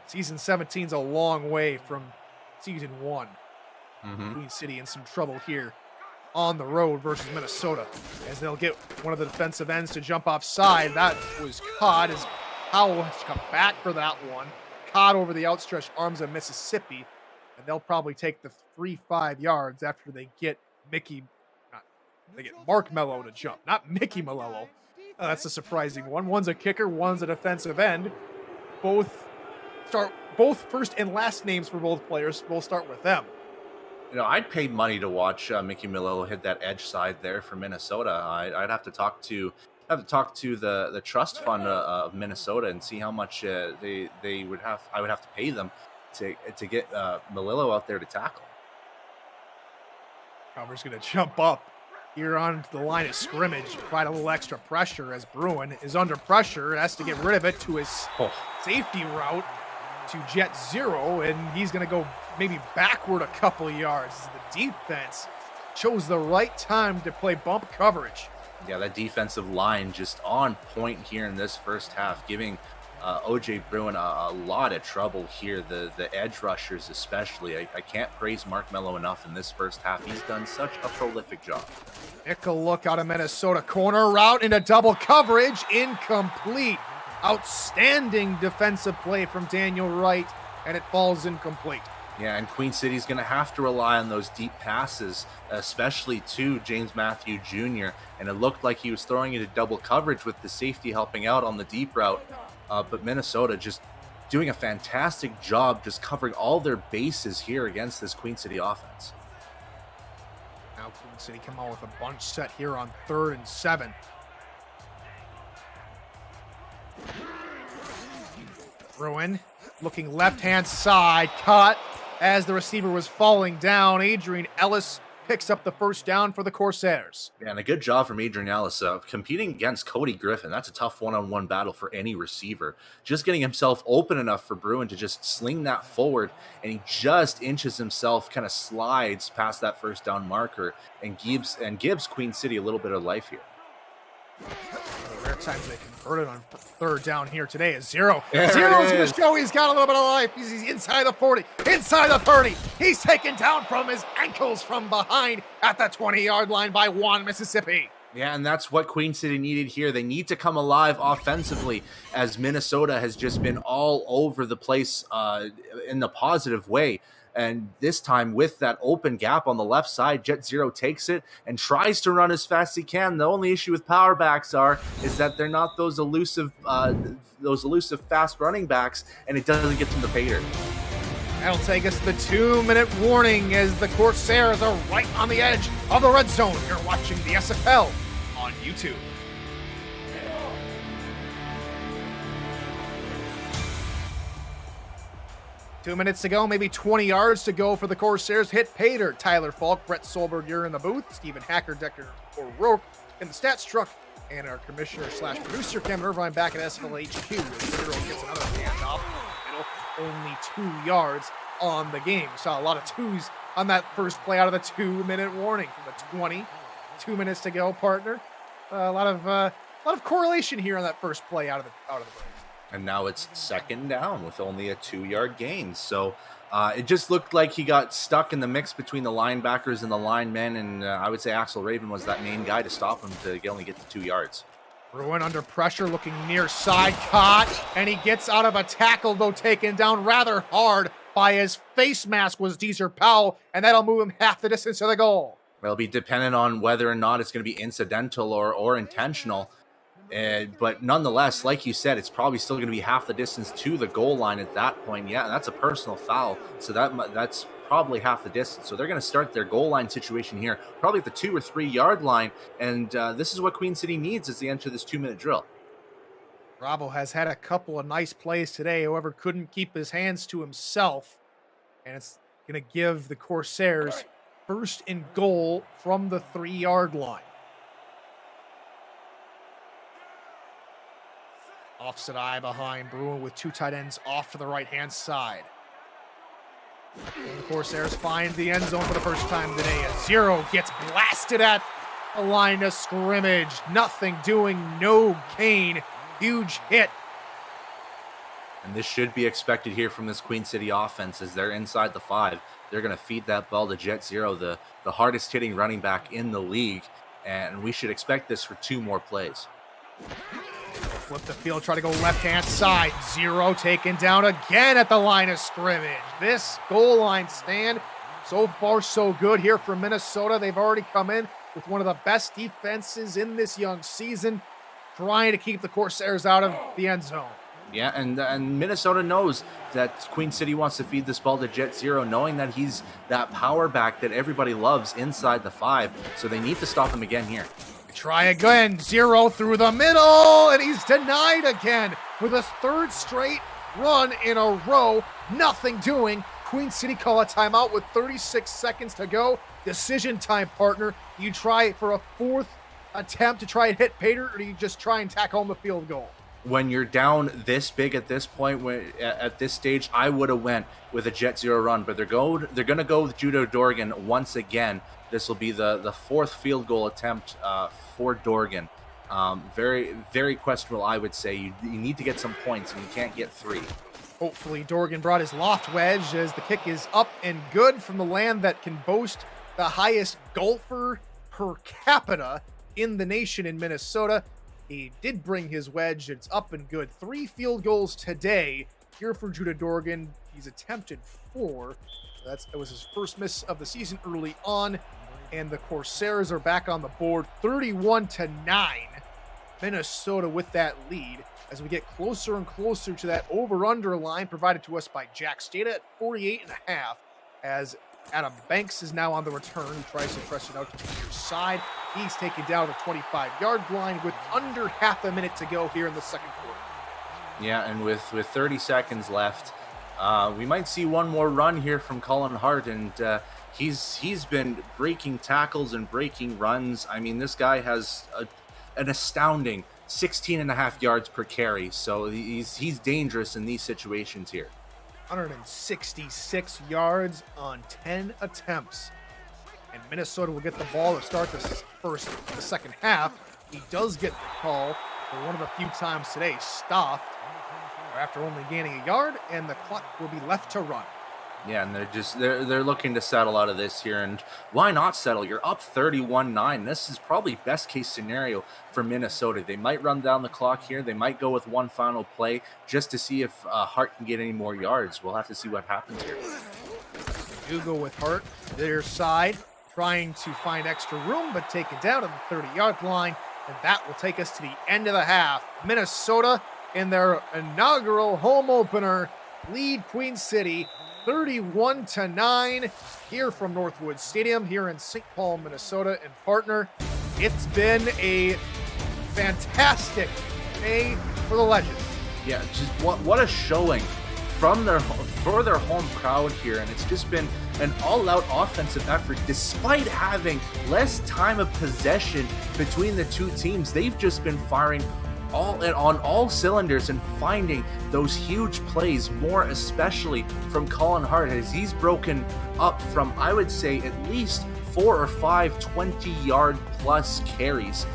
season 17's a long way from season 1. Queen City in some trouble here on the road versus Minnesota, as they'll get one of the defensive ends to jump offside. That was caught as Powell has to come back for that one. Caught over the outstretched arms of Mississippi, and they'll probably take the 3-5 yards after they get Mark Mello to jump, not Mickey Malello. That's a surprising one. One's a kicker, one's a defensive end. Both first and last names for both players. We'll start with them. I'd pay money to watch Mickey Malillo hit that edge side there for Minnesota. I'd have to talk to the trust fund of Minnesota and see how much I would have to pay them to get Malillo out there to tackle. Cover's going to jump up here on the line of scrimmage, provide a little extra pressure as Bruin is under pressure, has to get rid of it to his safety route to jet zero, and he's going to go maybe backward a couple of yards. The defense chose the right time to play bump coverage. Yeah, that defensive line just on point here in this first half, giving O.J. Bruin a lot of trouble here, the edge rushers especially. I can't praise Mark Mello enough in this first half. He's done such a prolific job. Nickel look out of Minnesota. Corner route into double coverage. Incomplete. Outstanding defensive play from Daniel Wright, and it falls incomplete. Yeah, and Queen City's going to have to rely on those deep passes, especially to James Matthew Jr., and it looked like he was throwing into double coverage with the safety helping out on the deep route, but Minnesota just doing a fantastic job just covering all their bases here against this Queen City offense. Now Queen City come out with a bunch set here on 3rd and 7. Bruin looking left-hand side, cut as the receiver was falling down. Adrian Ellis picks up the first down for the Corsairs. Yeah, and a good job from Adrian Ellis. Competing against Cody Griffin, that's a tough one-on-one battle for any receiver. Just getting himself open enough for Bruin to just sling that forward, and he just inches himself, kind of slides past that first down marker, and gives Queen City a little bit of life here. The rare times they converted on third down here today is Zero. There Zero's it going is. to show he's got a little bit of life. He's inside the 40, inside the 30. He's taken down from his ankles from behind at the 20-yard line by Juan, Mississippi. Yeah, and that's what Queen City needed here. They need to come alive offensively, as Minnesota has just been all over the place in the positive way. And this time, with that open gap on the left side, Jet Zero takes it and tries to run as fast as he can. The only issue with power backs is that they're not those elusive fast running backs, and it doesn't get them the pay dirt. That'll take us to the 2-minute warning as the Corsairs are right on the edge of the red zone. You're watching the SFL on YouTube. Two minutes to go, maybe 20 yards to go for the Corsairs. Hit pay dirt. Tyler Falk, Brett Solberg, you're in the booth. Stephen Hacker, Decker O'Rourke in the stats truck. And our commissioner/producer, Cameron Irvine, back at SFL HQ. As Zero gets another handoff. Only 2 yards on the game. Saw a lot of twos on that first play out of the 2-minute warning from the 20. 2 minutes to go, partner. A lot of correlation here on that first play out of the break. And now it's second down with only a 2-yard gain. So it just looked like he got stuck in the mix between the linebackers and the linemen. And I would say Axel Raven was that main guy to stop him to only get to 2 yards. Bruin under pressure, looking near side, caught, and he gets out of a tackle, though taken down rather hard by his face mask was Deezer Powell, and that'll move him half the distance to the goal. It'll be dependent on whether or not it's going to be incidental or intentional. But nonetheless, like you said, it's probably still going to be half the distance to the goal line at that point. Yeah, and that's a personal foul, so that's probably half the distance. So they're going to start their goal line situation here, probably at the 2 or 3 yard line, and this is what Queen City needs as they enter this 2-minute drill. Bravo has had a couple of nice plays today, however, couldn't keep his hands to himself, and it's going to give the Corsairs first and goal from the 3-yard line. Offset eye behind Bruin with two tight ends off to the right-hand side. And the Corsairs find the end zone for the first time today as Zero gets blasted at the line of scrimmage. Nothing doing, no gain. Huge hit. And this should be expected here from this Queen City offense as they're inside the 5. They're going to feed that ball to Jet Zero, the hardest hitting running back in the league. And we should expect this for 2 more plays. Flip the field, try to go left-hand side. Zero taken down again at the line of scrimmage. This goal line stand, so far so good here from Minnesota. They've already come in with one of the best defenses in this young season, trying to keep the Corsairs out of the end zone. Yeah, and Minnesota knows that Queen City wants to feed this ball to Jet Zero, knowing that he's that power back that everybody loves inside the 5. So they need to stop him again here. Try again, Zero through the middle, and he's denied again with a third straight run in a row. Nothing doing. Queen City call a timeout with 36 seconds to go. Decision time, partner. You try for a 4th attempt to try and hit Pater, or do you just try and tack home the field goal? When you're down this big at this point, at this stage, I would have went with a Jet Zero run, but they're going to go with Judo Dorgan once again. This will be the 4th field goal attempt for Dorgan. Very, very questionable, I would say. You need to get some points, and you can't get 3. Hopefully, Dorgan brought his loft wedge as the kick is up and good from the land that can boast the highest golfer per capita in the nation in Minnesota. He did bring his wedge. It's up and good. 3 field goals today here for Judah Dorgan. He's attempted 4. That was his first miss of the season early on. And the Corsairs are back on the board, 31-9. Minnesota with that lead as we get closer and closer to that over-under line provided to us by Jack Stata at 48.5. As Banks is now on the return. He tries to press it out to the near side. He's taken down the 25-yard line with under half a minute to go here in the second quarter. Yeah, and with 30 seconds left, We might see one more run here from Colin Hart, and he's been breaking tackles and breaking runs. I mean, this guy has an astounding 16 and a half yards per carry, so he's dangerous in these situations here. 166 yards on 10 attempts. And Minnesota will get the ball to start the second half. He does get the call for one of the few times today stopped after only gaining a yard, and the clock will be left to run. Yeah, and they're looking to settle out of this here, and why not settle? You're up 31-9. This is probably best case scenario for Minnesota. They might run down the clock here. They might go with one final play just to see if Hart can get any more yards. We'll have to see what happens here. They do go with Hart, their side, trying to find extra room, but taken down at the 30-yard line, and that will take us to the end of the half. Minnesota, in their inaugural home opener, lead Queen City 31-9 here from Northwood Stadium here in St. Paul, Minnesota. And partner, it's been a fantastic day for the Legends. Yeah, just what a showing for their home crowd here, and it's just been an all-out offensive effort despite having less time of possession between the two teams. They've just been firing on all cylinders and finding those huge plays, more especially from Colin Hart, as he's broken up from, I would say, at least 4 or 5 20-yard plus carries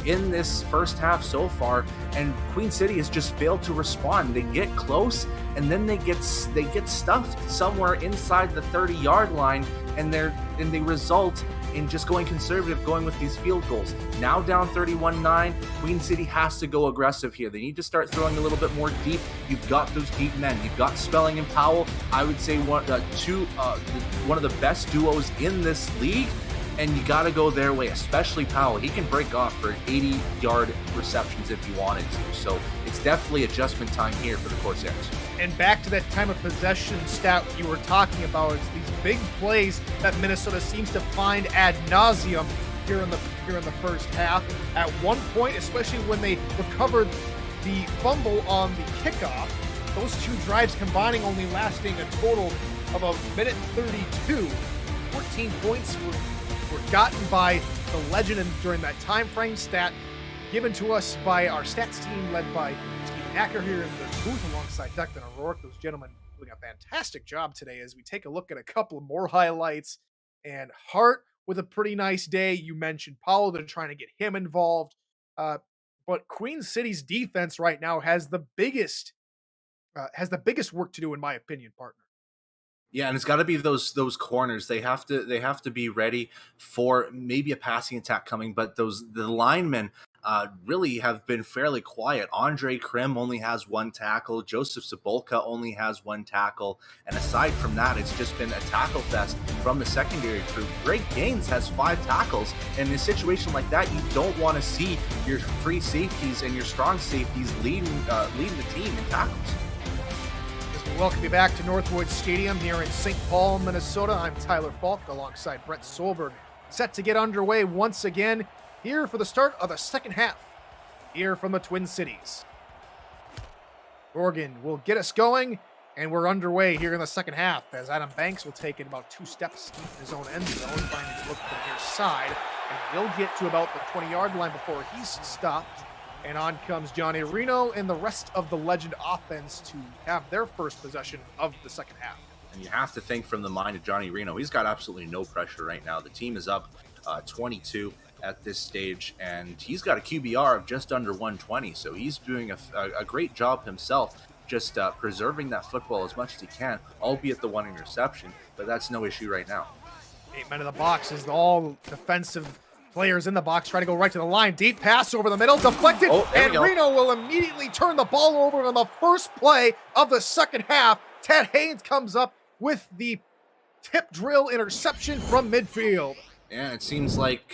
in this first half so far, and Queen City has just failed to respond. They get close, and then they get stuffed somewhere inside the 30-yard line, and they result in just going conservative, going with these field goals. Now down 31-9, Queen City has to go aggressive here. They need to start throwing a little bit more deep. You've got those deep men. You've got Spelling and Powell. I would say one of the best duos in this league, and you got to go their way, especially Powell. He can break off for 80-yard receptions if you wanted to. So it's definitely adjustment time here for the Corsairs. And back to that time of possession stat you were talking about, it's these big plays that Minnesota seems to find ad nauseum here in the first half. At one point, especially when they recovered the fumble on the kickoff, those two drives combining only lasting a total of a minute 32. 14 points were gotten by the Legend during that time frame. Stat given to us by our stats team led by Hacker here in the booth alongside Declan O'Rourke. Those gentlemen doing a fantastic job today as we take a look at a couple of more highlights. And Hart with a pretty nice day. You mentioned Powell. They're trying to get him involved. But Queen City's defense right now has the biggest work to do, in my opinion, partner. Yeah, and it's got to be those corners. They have to be ready for maybe a passing attack coming, but the linemen really have been fairly quiet. Andre Krim only has 1 tackle. Joseph Sabolka only has 1 tackle. And aside from that, it's just been a tackle fest from the secondary crew. Greg Gaines has 5 tackles. And in a situation like that, you don't want to see your free safeties and your strong safeties leading the team in tackles. As we welcome you back to Northwood Stadium here in St. Paul, Minnesota. I'm Tyler Falk alongside Brett Solberg, set to get underway once again here for the start of the second half, here from the Twin Cities. Morgan will get us going, and we're underway here in the second half as Adam Banks will take in about 2 steps in his own end zone, trying to look to the near side, and he'll get to about the 20-yard line before he's stopped. And on comes Johnny Reno and the rest of the Legend offense to have their first possession of the second half. And you have to think from the mind of Johnny Reno. He's got absolutely no pressure right now. The team is up 22 at this stage, and he's got a QBR of just under 120, so he's doing a great job himself, just preserving that football as much as he can, albeit the 1 interception, but that's no issue right now. 8 men in the box as all defensive players in the box try to go right to the line. Deep pass over the middle, deflected, and Reno will immediately turn the ball over on the first play of the second half. Ted Haynes comes up with the tip drill interception from midfield. Yeah, it seems like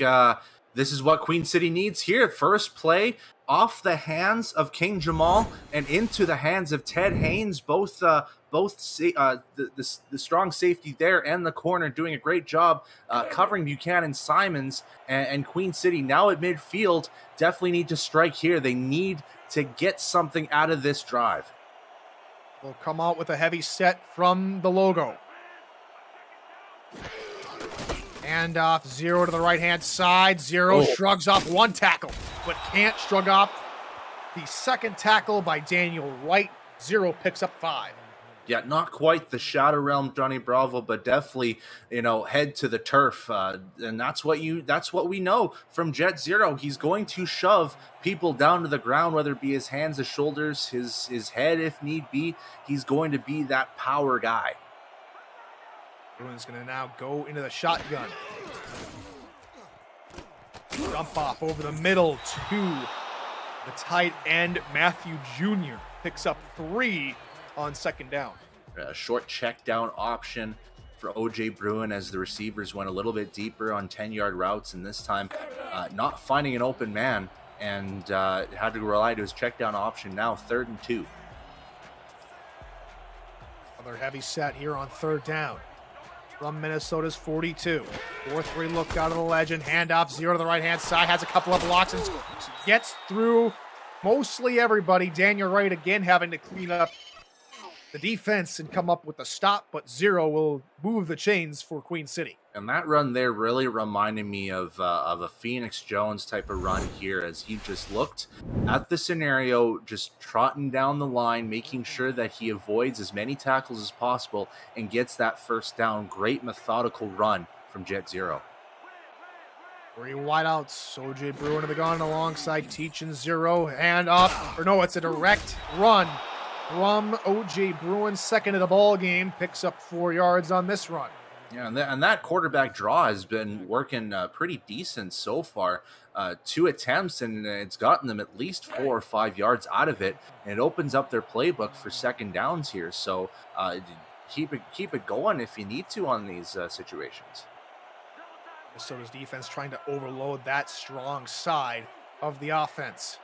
this is what Queen City needs here. First play off the hands of King Jamal and into the hands of Ted Haynes. Both the strong safety there and the corner doing a great job covering Buchanan Simons, and Queen City now at midfield definitely need to strike here. They need to get something out of this drive. will come out with a heavy set from the logo. And off, Zero to the right-hand side. Zero shrugs off one tackle, but can't shrug off the second tackle by Daniel Wright. Zero picks up 5. Yeah, not quite the Shadow Realm Johnny Bravo, but definitely, head to the turf. And that's what we know from Jet Zero. He's going to shove people down to the ground, whether it be his hands, his shoulders, his head, if need be. He's going to be that power guy. Bruin's going to now go into the shotgun. Jump off over the middle to the tight end, Matthew Jr. Picks up 3 on second down. A short check down option for OJ Bruin as the receivers went a little bit deeper on 10-yard routes, and this time not finding an open man, and had to rely to his check down option. Now 3rd and 2. Another heavy set here on 3rd down from Minnesota's 42. 4-3 look out of the legend. Handoff, Zero to the right-hand side. Has a couple of blocks and gets through mostly everybody. Daniel Wright again having to clean up the defense and come up with a stop, but Zero will move the chains for Queen City. And that run there really reminded me of a Phoenix Jones type of run here, as he just looked at the scenario, just trotting down the line, making sure that he avoids as many tackles as possible and gets that first down. Great methodical run from Jet Zero. 3 wideouts. OJ Bruin to the gun alongside Teach and Zero. Hand off. Or no, it's a direct run from OJ Bruin. Second of the ball game. Picks up 4 yards on this run. Yeah, and that quarterback draw has been working pretty decent so far. 2 attempts, and it's gotten them at least 4 or 5 yards out of it. And it opens up their playbook for second downs here. So keep it going if you need to on these situations. Minnesota's defense trying to overload that strong side of the offense.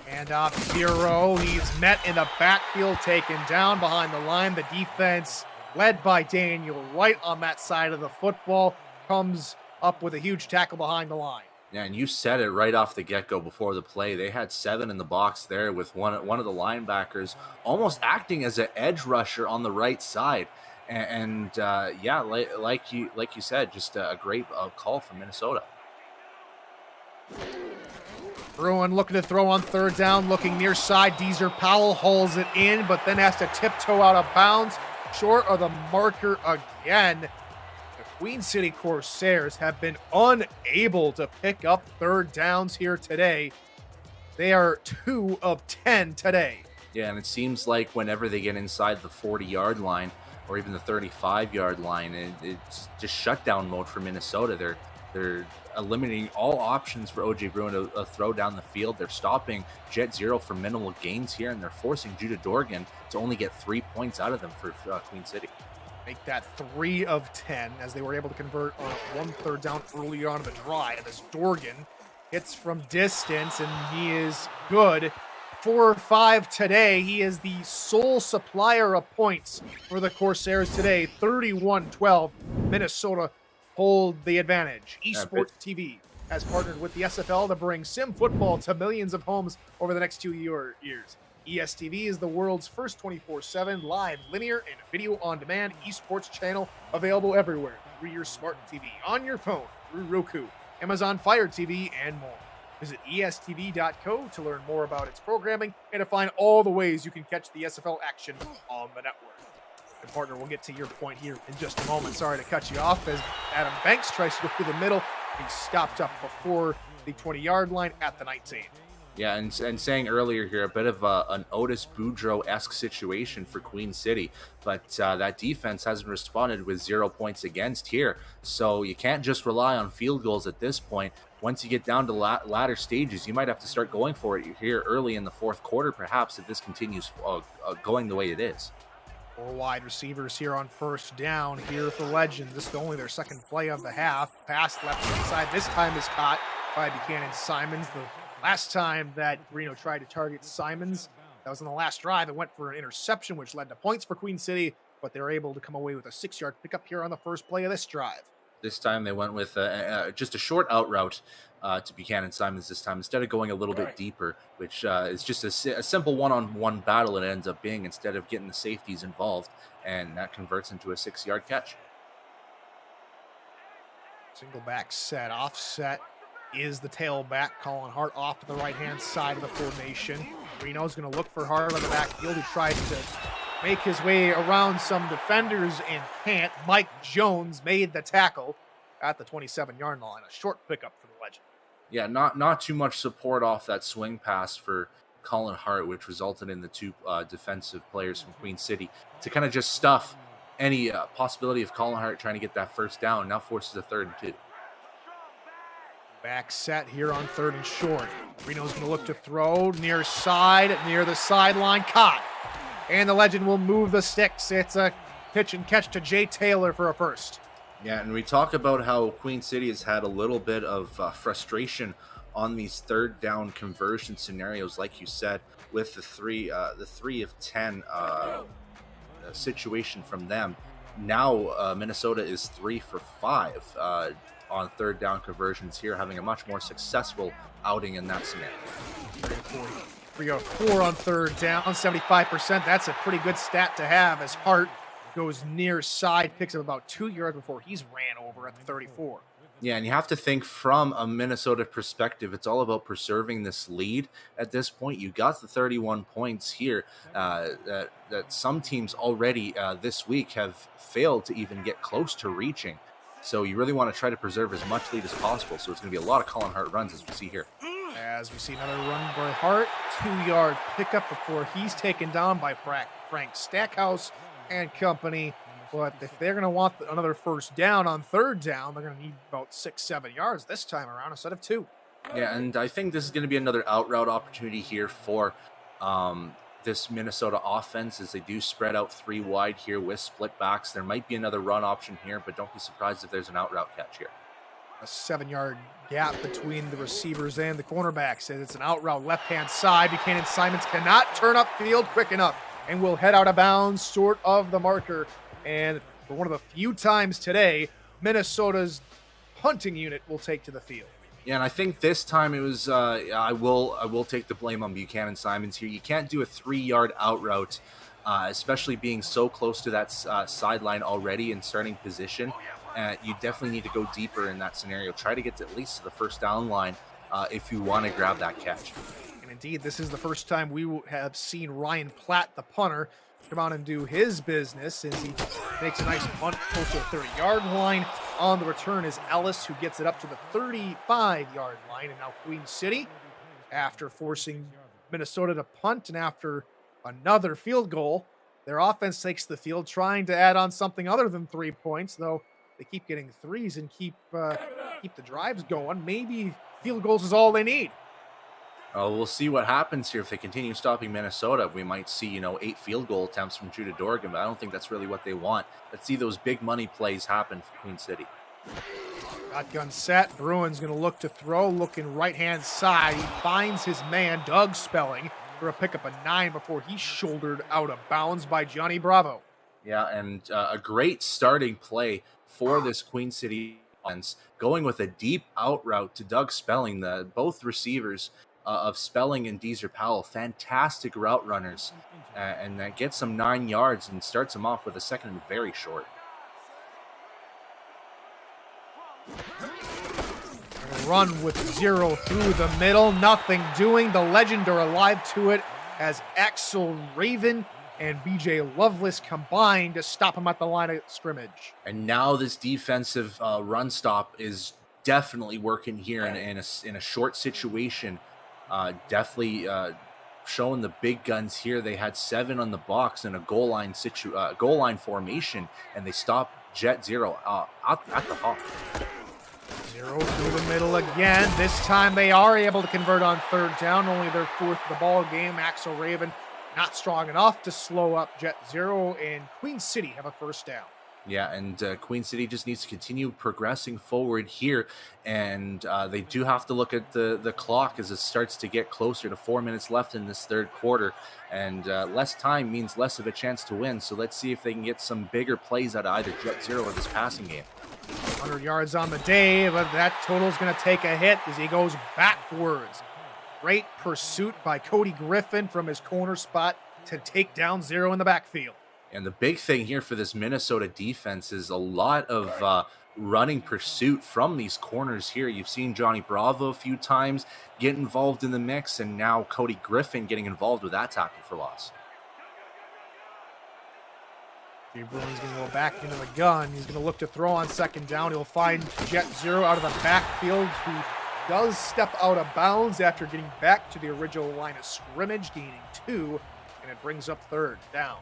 And off Zero. He's met in the backfield, taken down behind the line. The defense, led by Daniel Wright on that side of the football, comes up with a huge tackle behind the line. Yeah, and you said it right off the get-go before the play. They had 7 in the box there with one of the linebackers almost acting as an edge rusher on the right side. And yeah, like you said, just a great call from Minnesota. Bruin looking to throw on 3rd down, looking near side. Deezer Powell hauls it in, but then has to tiptoe out of bounds, short of the marker again. The Queen City Corsairs have been unable to pick up 3rd downs here today. They are 2 of 10 today. Yeah, and it seems like whenever they get inside the 40-yard line or even the 35-yard line, it's just shutdown mode for Minnesota. They're eliminating all options for OJ Bruin to throw down the field. They're stopping Jet Zero for minimal gains here, and they're forcing Judah Dorgan to only get 3 points out of them for Queen City. Make that 3 of 10 as they were able to convert on 1 3rd down early on in the drive. And this Dorgan hits from distance, and he is good. 4 or 5 today. He is the sole supplier of points for the Corsairs today. 31-12. Minnesota hold the advantage. Esport TV has partnered with the SFL to bring sim football to millions of homes over the next 2 years. ESTV is the world's first 24/7 live, linear, and video-on-demand esports channel available everywhere through your smart TV, on your phone, through Roku, Amazon Fire TV, and more. Visit estv.co to learn more about its programming and to find all the ways you can catch the SFL action on the network. And partner, we'll get to your point here in just a moment. Sorry to cut you off as Adam Banks tries to go through the middle. He's stopped up before the 20-yard line at the 19. Yeah, and saying earlier here, a bit of an Otis Boudreaux-esque situation for Queen City, but that defense hasn't responded with 0 points against here. So you can't just rely on field goals at this point. Once you get down to latter stages, you might have to start going for it here early in the 4th quarter, perhaps, if this continues going the way it is. 4 wide receivers here on 1st down here for Legends. This is only their 2nd play of the half. Pass left side. This time is caught by Buchanan Simons. The last time that Reno tried to target Simons, that was on the last drive. It went for an interception, which led to points for Queen City, but they were able to come away with a 6-yard pickup here on the first play of this drive. This time they went with just a short out route to Buchanan Simons this time, instead of going a little bit deeper, which is just a simple one-on-one battle it ends up being, instead of getting the safeties involved, and that converts into a 6-yard catch. Single back set, offset is the tailback. Colin Hart off to the right-hand side of the formation. Reno's going to look for Hart on the backfield, who tries to make his way around some defenders and can't. Mike Jones made the tackle at the 27-yard line. A short pickup for the Legend. Yeah, not too much support off that swing pass for Colin Hart, which resulted in the two defensive players from Queen City to kind of just stuff any possibility of Colin Hart trying to get that first down. Now forces a 3rd and 2. Back set here on 3rd and short. Reno's going to look to throw near side, near the sideline, caught. And the Legend will move the sticks. It's a pitch and catch to Jay Taylor for a first. Yeah, and we talk about how Queen City has had a little bit of frustration on these 3rd down conversion scenarios, like you said, with the 3 of 10 situation from them. Now Minnesota is 3 for 5 on 3rd down conversions here, having a much more successful outing in that scenario. 3 of 4 on 3rd down, 75%. That's a pretty good stat to have, as Hart goes near side, picks up about 2 yards before he's ran over at the 34. Yeah, and you have to think from a Minnesota perspective, it's all about preserving this lead at this point. You got the 31 points here that some teams already this week have failed to even get close to reaching. So you really want to try to preserve as much lead as possible. So it's going to be a lot of Colin Hart runs, as we see here. As we see another run by Hart, 2-yard pickup before he's taken down by Frank Stackhouse and company. But if they're going to want another first down on 3rd down, they're going to need about 6-7 yards this time around instead of 2. Yeah, and I think this is going to be another out route opportunity here for this Minnesota offense, as they do spread out 3 wide here with split backs. There might be another run option here, but don't be surprised if there's an out route catch here. A 7-yard gap between the receivers and the cornerbacks, and it's an out route left-hand side. Buchanan Simons cannot turn upfield quick enough and will head out of bounds short of the marker. And for one of the few times today, Minnesota's punting unit will take to the field. Yeah, and I think this time it was, I will take the blame on Buchanan Simons here. You can't do a 3-yard out route, especially being so close to that sideline already in starting position. You definitely need to go deeper in that scenario. Try to get to at least to the first down line if you want to grab that catch. And indeed, this is the first time we have seen Ryan Platt, the punter, come out and do his business, as he makes a nice punt close to the 30-yard line. On the return is Ellis, who gets it up to the 35-yard line. And now Queen City, after forcing Minnesota to punt and after another field goal, their offense takes the field, trying to add on something other than 3 points, though they keep getting threes and keep the drives going. Maybe field goals is all they need. We'll see what happens here. If they continue stopping Minnesota, we might see, 8 field goal attempts from Judah Dorgan, but I don't think that's really what they want. Let's see those big money plays happen for Queen City. Shotgun set. Bruin's going to look to throw, looking right-hand side. He finds his man, Doug Spelling, for a pickup of 9 before he's shouldered out of bounds by Johnny Bravo. Yeah, and a great starting play for this Queen City offense, going with a deep out route to Doug Spelling. Both receivers of Spelling and Deezer Powell, fantastic route runners, and that gets them 9 yards and starts them off with a second and very short. Run with 0 through the middle, nothing doing. The Legend are alive to it as Axel Raven and BJ Lovelace combine to stop him at the line of scrimmage. And now this defensive run stop is definitely working here in a short situation. Definitely showing the big guns here. They had 7 on the box in a goal line formation, and they stopped Jet 0 at the hop. 0 through the middle again. This time they are able to convert on 3rd down, only their 4th of the ball game. Axel Raven not strong enough to slow up Jet 0, and Queen City have a first down. Yeah, and Queen City just needs to continue progressing forward here, and they do have to look at the clock as it starts to get closer to 4 minutes left in this 3rd quarter, and less time means less of a chance to win. So let's see if they can get some bigger plays out of either Jet 0 or this passing game. 100 yards on the day, but that total's going to take a hit as he goes backwards. Great pursuit by Cody Griffin from his corner spot to take down 0 in the backfield. And the big thing here for this Minnesota defense is a lot of running pursuit from these corners here. You've seen Johnny Bravo a few times get involved in the mix, and now Cody Griffin getting involved with that tackle for loss. Jay Bruin's going to go back into the gun. He's going to look to throw on second down. He'll find Jet Zero out of the backfield, who does step out of bounds after getting back to the original line of scrimmage, gaining 2, and it brings up third down.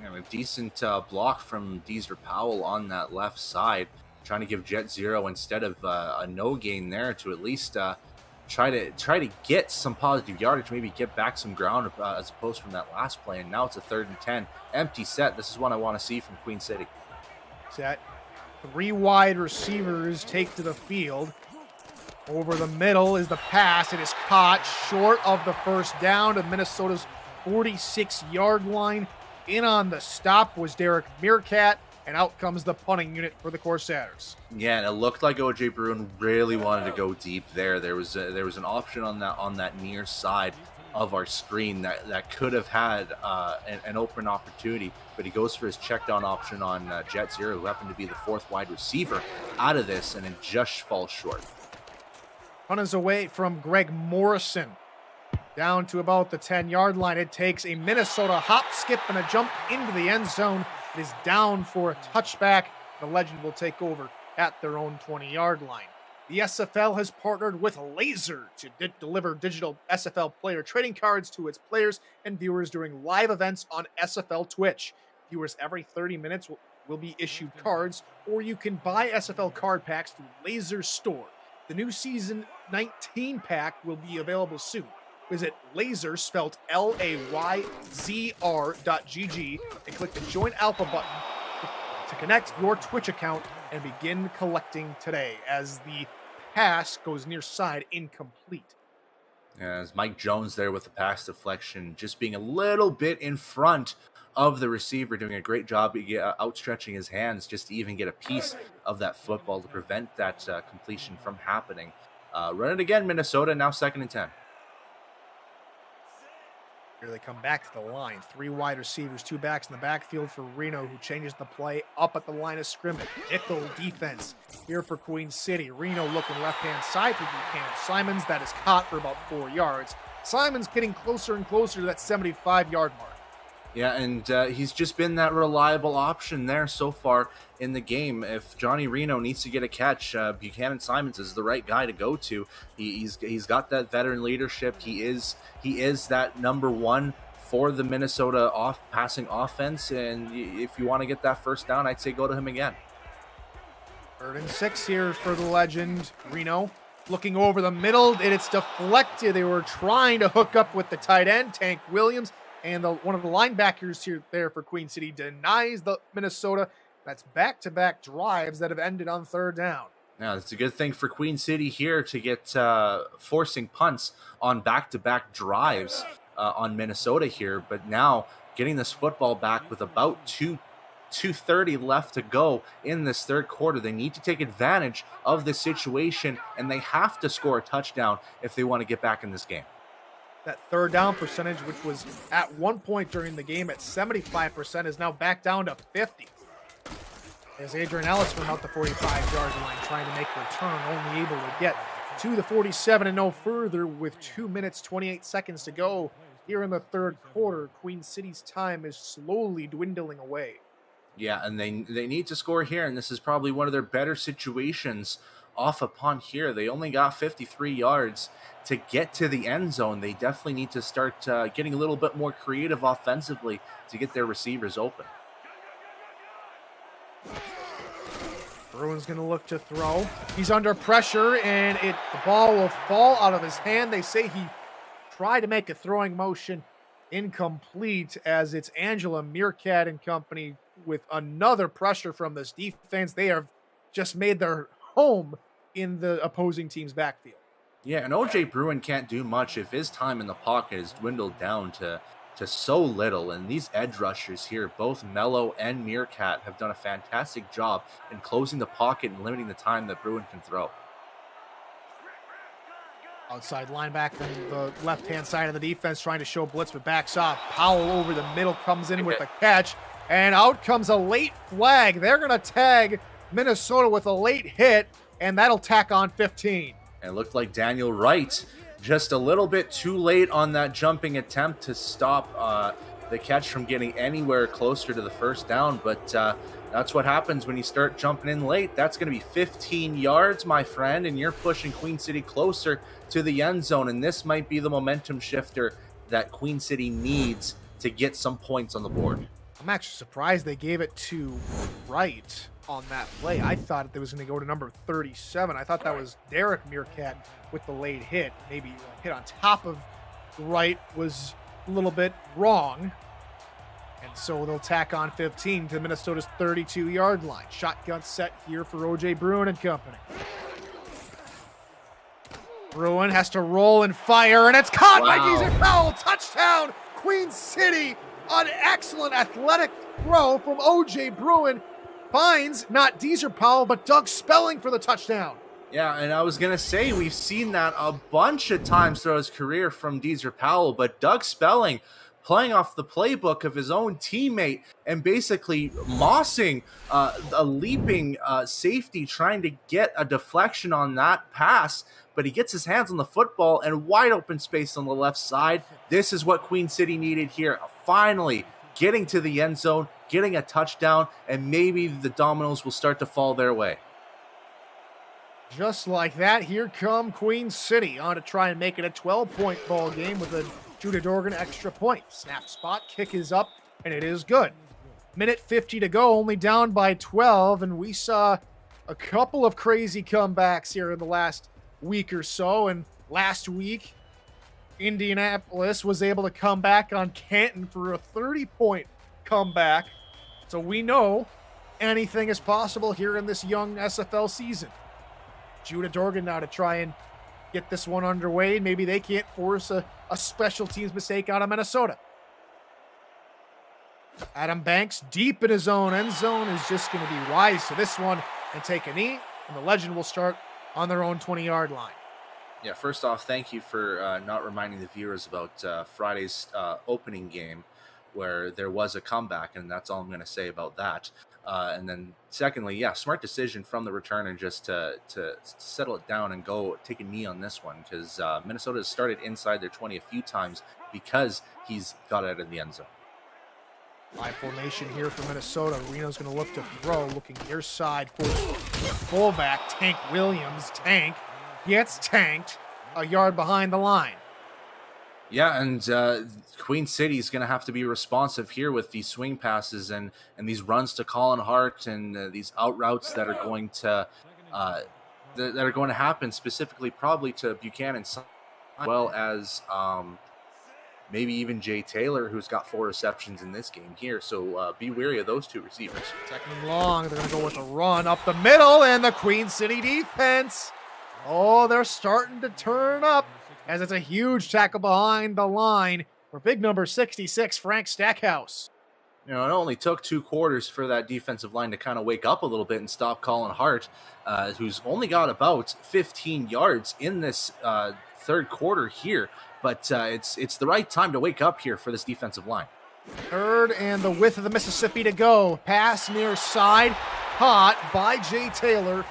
A decent block from Deezer Powell on that left side, trying to give Jet Zero, instead of a no gain there, to at least try to get some positive yardage, maybe get back some ground as opposed from that last play. And now it's a 3rd and 10, empty set. This is what I want to see from Queen City. Set. 3 wide receivers take to the field. Over the middle is the pass. It is caught short of the first down to Minnesota's 46-yard line. In on the stop was Derek Meerkat, and out comes the punting unit for the Corsairs. Yeah, and it looked like OJ Bruin really wanted to go deep there. There was an option on that near side of our screen that could have had an open opportunity, but he goes for his check down option on Jet Zero, who happened to be the 4th wide receiver out of this, and it just falls short. Punt is away from Greg Morrison. Down to about the 10-yard line. It takes a Minnesota hop, skip, and a jump into the end zone. It is down for a touchback. The Legend will take over at their own 20-yard line. The SFL has partnered with Laser to deliver digital SFL player trading cards to its players and viewers during live events on SFL Twitch. Viewers every 30 minutes will be issued cards, or you can buy SFL card packs through Laser's store. The new Season 19 pack will be available soon. Visit Laser, spelled LAYZR.GG, and click the Join Alpha button to connect your Twitch account and begin collecting today, as the pass goes near side incomplete. As Mike Jones there with the pass deflection, just being a little bit in front of the receiver, doing a great job outstretching his hands just to even get a piece of that football to prevent that completion from happening. Run it again, Minnesota, now 2nd and 10. Here they come back to the line. 3 wide receivers, 2 backs in the backfield for Reno, who changes the play up at the line of scrimmage. Nickel defense here for Queen City. Reno looking left-hand side for Buchanan Simons. That is caught for about 4 yards. Simons getting closer and closer to that 75-yard mark. Yeah, and he's just been that reliable option there so far in the game. If Johnny Reno needs to get a catch, Buchanan Simons is the right guy to go to. He's got that veteran leadership. He is that number 1 for the Minnesota passing offense. And if you want to get that first down, I'd say go to him again. 3rd and 6 here for the Legend. Reno looking over the middle, and it's deflected. They were trying to hook up with the tight end, Tank Williams. And one of the linebackers there for Queen City denies the Minnesota. That's back-to-back drives that have ended on 3rd down. Now, it's a good thing for Queen City here to get forcing punts on back-to-back drives on Minnesota here. But now getting this football back with about 2:30 left to go in this 3rd quarter. They need to take advantage of this situation, and they have to score a touchdown if they want to get back in this game. That 3rd down percentage, which was at one point during the game at 75%, is now back down to 50. As Adrian Ellis from out the 45-yard line trying to make a return, only able to get to the 47 and no further with 2 minutes, 28 seconds to go here in the 3rd quarter. Queen City's time is slowly dwindling away. Yeah, and they need to score here, and this is probably one of their better situations off a punt here. They only got 53 yards to get to the end zone. They definitely need to start getting a little bit more creative offensively to get their receivers open. Bruin's going to look to throw. He's under pressure, and the ball will fall out of his hand. They say he tried to make a throwing motion, incomplete, as it's Angela Meerkat and company with another pressure from this defense. They have just made their home in the opposing team's backfield. Yeah, and OJ Bruin can't do much if his time in the pocket is dwindled down to to so little. And these edge rushers here, both Mello and Meerkat, have done a fantastic job in closing the pocket and limiting the time that Bruin can throw. Outside linebacker on the left-hand side of the defense trying to show blitz, but backs off. Powell over the middle comes in with the catch, and out comes a late flag. They're going to tag Minnesota with a late hit, and that'll tack on 15. And it looked like Daniel Wright just a little bit too late on that jumping attempt to stop the catch from getting anywhere closer to the first down. But that's what happens when you start jumping in late. That's going to be 15 yards, my friend, and you're pushing Queen City closer to the end zone. And this might be the momentum shifter that Queen City needs to get some points on the board. I'm actually surprised they gave it to Wright on that play. I thought it was going to go to number 37. I thought that was Derek Meerkat with the late hit. Maybe a hit on top of Wright was a little bit wrong. And so they'll tack on 15 to Minnesota's 32-yard line. Shotgun set here for O.J. Bruin and company. Bruin has to roll and fire, and it's caught by Deezer Powell. Touchdown, Queen City. An excellent athletic throw from O.J. Bruin. Finds not Deezer Powell, but Doug Spelling for the touchdown. Yeah, and I was going to say, we've seen that a bunch of times throughout his career from Deezer Powell, but Doug Spelling playing off the playbook of his own teammate and basically mossing a leaping safety, trying to get a deflection on that pass, but he gets his hands on the football and wide open space on the left side. This is what Queen City needed here. Finally getting to the end zone, getting a touchdown, and maybe the dominoes will start to fall their way. Just like that, here come Queen City on to try and make it a 12-point ball game with a Judah Dorgan extra point. Snap spot, kick is up, and it is good. Minute 50 to go, only down by 12, and we saw a couple of crazy comebacks here in the last week or so, and last week, Indianapolis was able to come back on Canton for a 30-point comeback. So we know anything is possible here in this young SFL season. Judah Dorgan now to try and get this one underway. Maybe they can't force a special teams mistake out of Minnesota. Adam Banks deep in his own end zone is just going to be wise to this one and take a knee, and the Legend will start on their own 20-yard line. Yeah, first off, thank you for not reminding the viewers about Friday's opening game where there was a comeback, and that's all I'm going to say about that. And then secondly, yeah, smart decision from the returner just to settle it down and go take a knee on this one, because Minnesota has started inside their 20 a few times because he's got out of the end zone. High formation here for Minnesota. Reno's going to look to throw, looking near side for fullback. Tank Williams. Tank gets tanked a yard behind the line. Yeah, and Queen City is going to have to be responsive here with these swing passes and these runs to Colin Hart and these out routes that are going to happen, specifically probably to Buchanan, as well as maybe even Jay Taylor, who's got 4 receptions in this game here. So be wary of those two receivers. Second and long. They're going to go with a run up the middle, and the Queen City defense. Oh, they're starting to turn up as it's a huge tackle behind the line for big number 66, Frank Stackhouse. You know, it only took 2 quarters for that defensive line to kind of wake up a little bit and stop Colin Hart, who's only got about 15 yards in this third quarter here. But it's the right time to wake up here for this defensive line. Third and the width of the Mississippi to go. Pass near side, caught by Jay Taylor.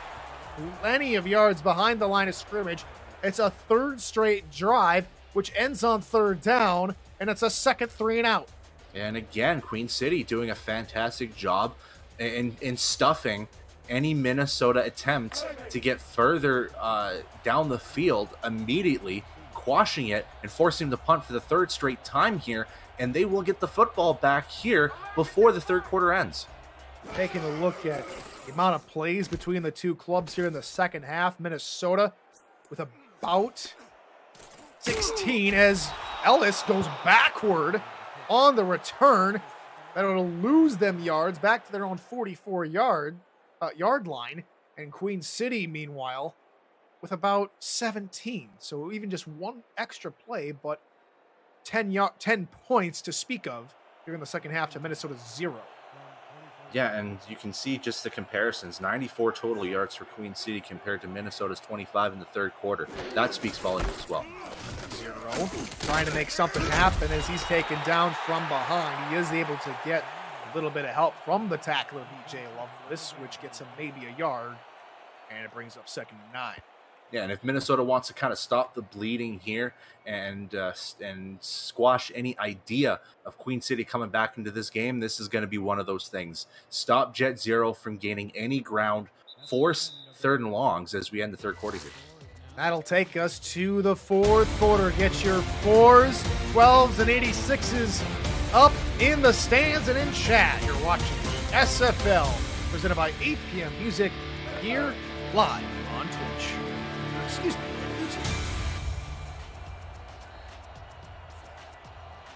Plenty of yards behind the line of scrimmage. It's a third straight drive, which ends on third down, and it's a second 3 and out. And again, Queen City doing a fantastic job in stuffing any Minnesota attempt to get further down the field immediately, quashing it and forcing them to punt for the third straight time here, and they will get the football back here before the third quarter ends. Taking a look at the amount of plays between the two clubs here in the second half, Minnesota with about 16 as Ellis goes backward on the return. That'll lose them yards back to their own 44-yard line. And Queen City, meanwhile, with about 17. So even just one extra play, but 10 points to speak of here in the second half to Minnesota's 0. Yeah, and you can see just the comparisons. 94 total yards for Queen City compared to Minnesota's 25 in the third quarter. That speaks volumes as well. 0. Trying to make something happen as he's taken down from behind. He is able to get a little bit of help from the tackler, BJ Lovelace, which gets him maybe a yard, and it brings up 2nd and 9. Yeah, and if Minnesota wants to kind of stop the bleeding here and squash any idea of Queen City coming back into this game, this is going to be one of those things. Stop Jet Zero from gaining any ground, force 3rd and longs as we end the third quarter here. That'll take us to the fourth quarter. Get your 4s, 12s, and 86s up in the stands and in chat. You're watching SFL, presented by 8 p.m. Music, here live on Twitch. Excuse me.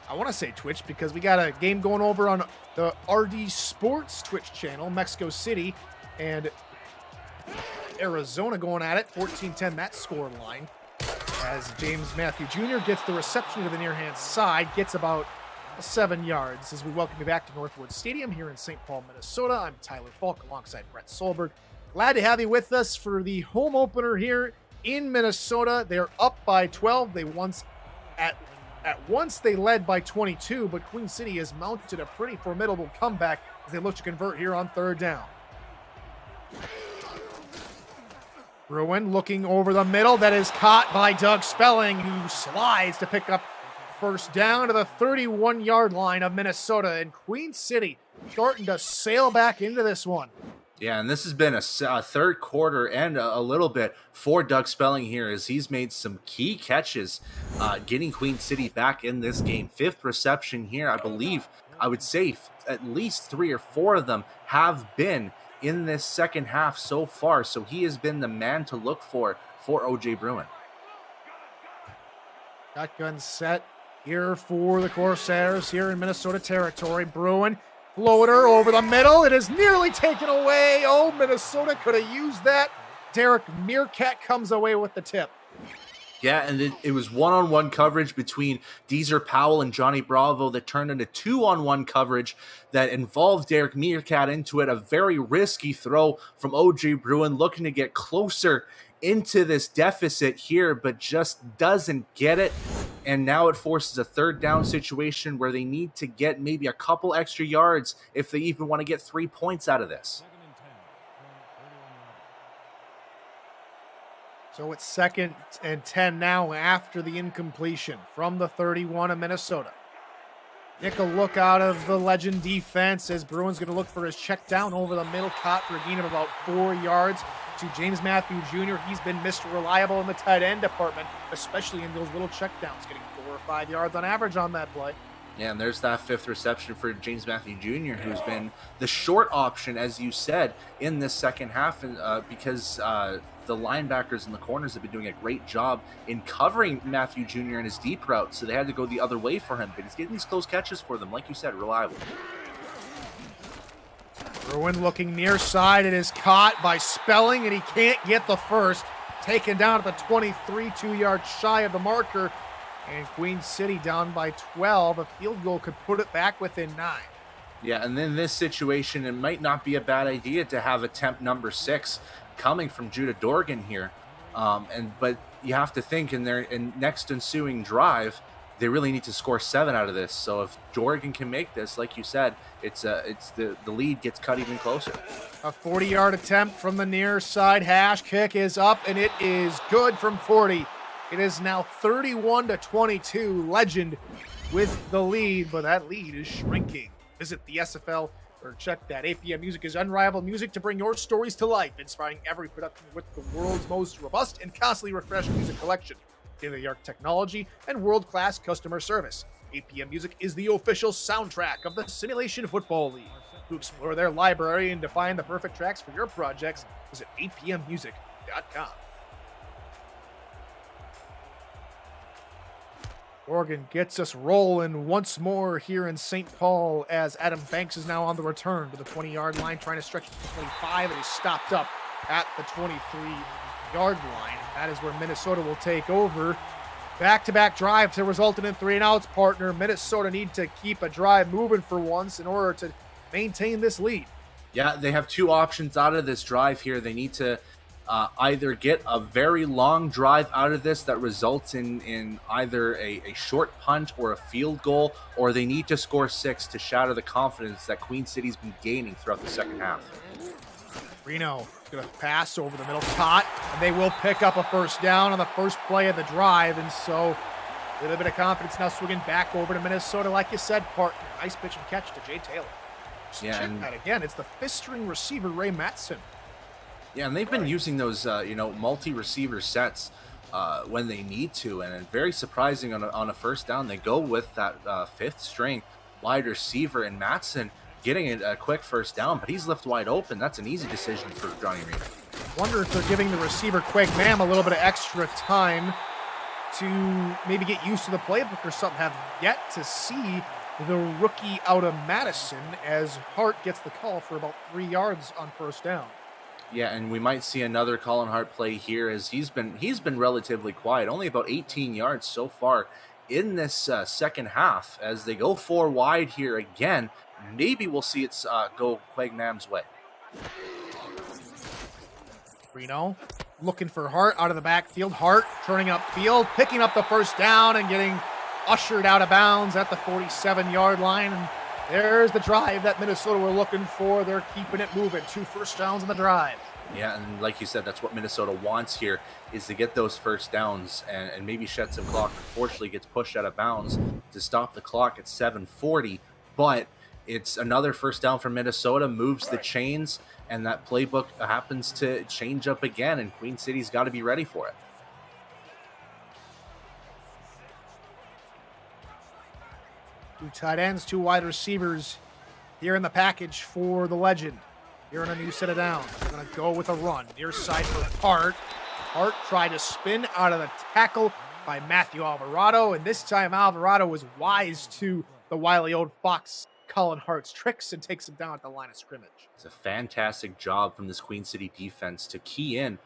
I want to say Twitch because we got a game going over on the RD Sports Twitch channel, Mexico City and Arizona going at it, 14-10 that score line. As James Matthew Jr. gets the reception to the near hand side, gets about 7 yards. As we welcome you back to Northwood Stadium here in St. Paul, Minnesota. I'm Tyler Falk alongside Brett Solberg. Glad to have you with us for the home opener here in Minnesota. They're up by 12. They once they led by 22, but Queen City has mounted a pretty formidable comeback as they look to convert here on 3rd down. Bruin looking over the middle. That is caught by Doug Spelling, who slides to pick up 1st down to the 31-yard line of Minnesota. And Queen City starting to sail back into this one. Yeah, and this has been a third quarter and a little bit for Doug Spelling here as he's made some key catches, getting Queen City back in this game. 5th reception here, I believe. I would say at least 3 or 4 of them have been in this second half so far. So he has been the man to look for OJ Bruin. Shotgun set here for the Corsairs here in Minnesota territory. Bruin. Floater over the middle. It is nearly taken away. Oh, Minnesota could have used that. Derek Meerkat comes away with the tip. Yeah, and it was one-on-one coverage between Deezer Powell and Johnny Bravo that turned into 2-on-1 coverage that involved Derek Meerkat into it. A very risky throw from OJ Bruin, looking to get closer into this deficit here, but just doesn't get it. And now it forces a 3rd down situation where they need to get maybe a couple extra yards if they even want to get 3 points out of this. So it's 2nd and 10 now after the incompletion from the 31 of Minnesota. Nick a look out of the Legend defense as Bruin's going to look for his check down over the middle, caught for a gain of about 4 yards to James Matthew Jr. He's been Mr. Reliable in the tight end department, especially in those little check downs, getting 4 or 5 yards on average on that play. Yeah, and there's that 5th reception for James Matthew Jr., who's been the short option, as you said, in this second half, because the linebackers and the corners have been doing a great job in covering Matthew Jr. in his deep route, so they had to go the other way for him, but he's getting these close catches for them, like you said, reliable. Bruin looking near side. It is caught by Spelling, and he can't get the first. Taken down at the 23, 2 yards shy of the marker. And Queen City down by 12. A field goal could put it back within 9. Yeah, and in this situation, it might not be a bad idea to have attempt number 6 coming from Judah Dorgan here. But you have to think in their next ensuing drive, they really need to score 7 out of this. So if Dorgan can make this, like you said, it's the lead gets cut even closer. A 40-yard attempt from the near side. Hash kick is up, and it is good from 40. It is now 31-22. Legend with the lead, but that lead is shrinking. Visit the SFL or check that. 8 p.m. Music is unrivaled music to bring your stories to life, inspiring every production with the world's most robust and constantly refreshed music collection. State-of-the-art technology and world-class customer service. 8 p.m. Music is the official soundtrack of the Simulation Football League. To explore their library and define the perfect tracks for your projects, visit 8pmmusic.com. Oregon gets us rolling once more here in St. Paul as Adam Banks is now on the return to the 20-yard line, trying to stretch it to 25, and is stopped up at the 23-yard line. That is where Minnesota will take over Back-to-back drive to result in 3-and-outs, partner. Minnesota need to keep a drive moving for once in order to maintain this lead. Yeah, they have two options out of this drive here. They need to either get a very long drive out of this that results in either a short punt or a field goal, or they need to score 6 to shatter the confidence that Queen City's been gaining throughout the second half. Reno is going to pass over the middle, caught, and they will pick up a first down on the first play of the drive, and so a little bit of confidence now swinging back over to Minnesota. Like you said, partner, nice pitch and catch to Jay Taylor. Yeah, Check that again. It's the fifth-string receiver, Ray Matson. Yeah, and they've been using those, multi-receiver sets when they need to, and very surprising on a first down. They go with that fifth-string wide receiver, and Matson getting a quick first down, but he's left wide open. That's an easy decision for Johnny Reno. Wonder if they're giving the receiver, Quake Mam, a little bit of extra time to maybe get used to the playbook or something. Have yet to see the rookie out of Madison as Hart gets the call for about 3 yards on first down. Yeah, and we might see another Colin Hart play here as he's been relatively quiet, only about 18 yards so far in this second half. As they go 4 wide here again, maybe we'll see it go Quagnam's way. Reno looking for Hart out of the backfield. Hart turning upfield, picking up the first down and getting ushered out of bounds at the 47-yard line. And there's the drive that Minnesota were looking for. They're keeping it moving. 2 first downs on the drive. Yeah, and like you said, that's what Minnesota wants here, is to get those first downs and maybe shed some clock. Unfortunately, gets pushed out of bounds to stop the clock at 7:40. But it's another first down for Minnesota, moves the chains, and that playbook happens to change up again, and Queen City's got to be ready for it. Two tight ends, 2 wide receivers here in the package for the legend. Here in a new set of downs. They're going to go with a run. Near side for Hart. Hart tried to spin out of the tackle by Matthew Alvarado, and this time Alvarado was wise to the wily old fox Colin Hart's tricks and takes him down at the line of scrimmage. It's a fantastic job from this Queen City defense to key in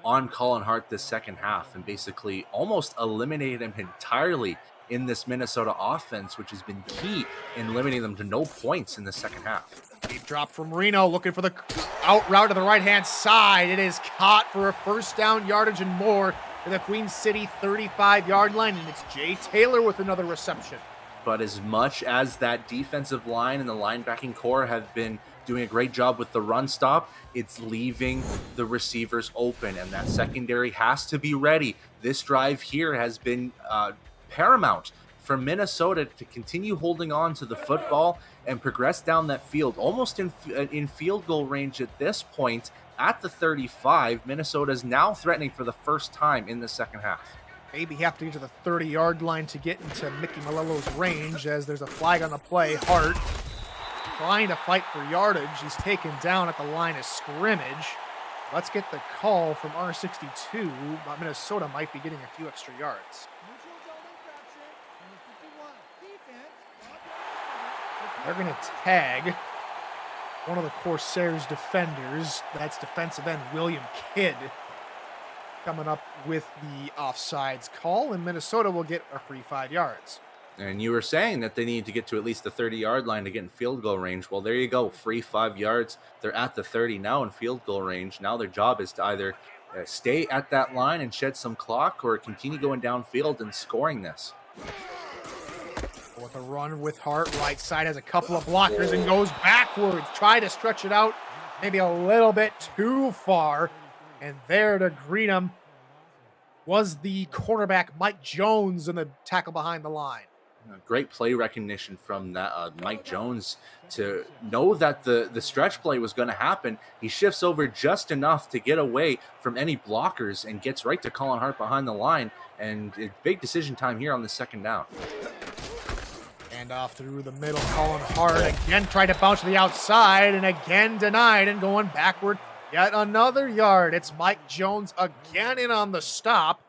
on Colin Hart this second half and basically almost eliminated him entirely in this Minnesota offense, which has been key in limiting them to no points in the second half. Deep drop from Reno, looking for the out route to the right-hand side. It is caught for a first down, yardage and more to the Queen City 35-yard line, and it's Jay Taylor with another reception. But as much as that defensive line and the linebacking core have been doing a great job with the run stop, it's leaving the receivers open, and that secondary has to be ready. This drive here has been paramount for Minnesota to continue holding on to the football and progress down that field, almost in field goal range at this point at the 35. Minnesota is now threatening for the first time in the second half. Maybe have to get to the 30-yard line to get into Mickey Malillo's range as there's a flag on the play. Hart trying to fight for yardage. He's taken down at the line of scrimmage. Let's get the call from R62. Minnesota might be getting a few extra yards. They're going to tag one of the Corsairs defenders. That's defensive end William Kidd coming up with the offsides call, and Minnesota will get a free 5 yards. And you were saying that they need to get to at least the 30-yard line to get in field goal range. Well, there you go, free 5 yards. They're at the 30 now in field goal range. Now their job is to either stay at that line and shed some clock or continue going downfield and scoring this. With a run with Hart, right side has a couple of blockers and goes backwards. Try to stretch it out maybe a little bit too far. And there to greet him was the cornerback Mike Jones in the tackle behind the line. Great play recognition from that Mike Jones to know that the stretch play was going to happen. He shifts over just enough to get away from any blockers and gets right to Colin Hart behind the line. And it's big decision time here on the second down. And off through the middle, Colin Hart again tried to bounce to the outside and again denied and going backward yet another yard. It's Mike Jones again in on the stop,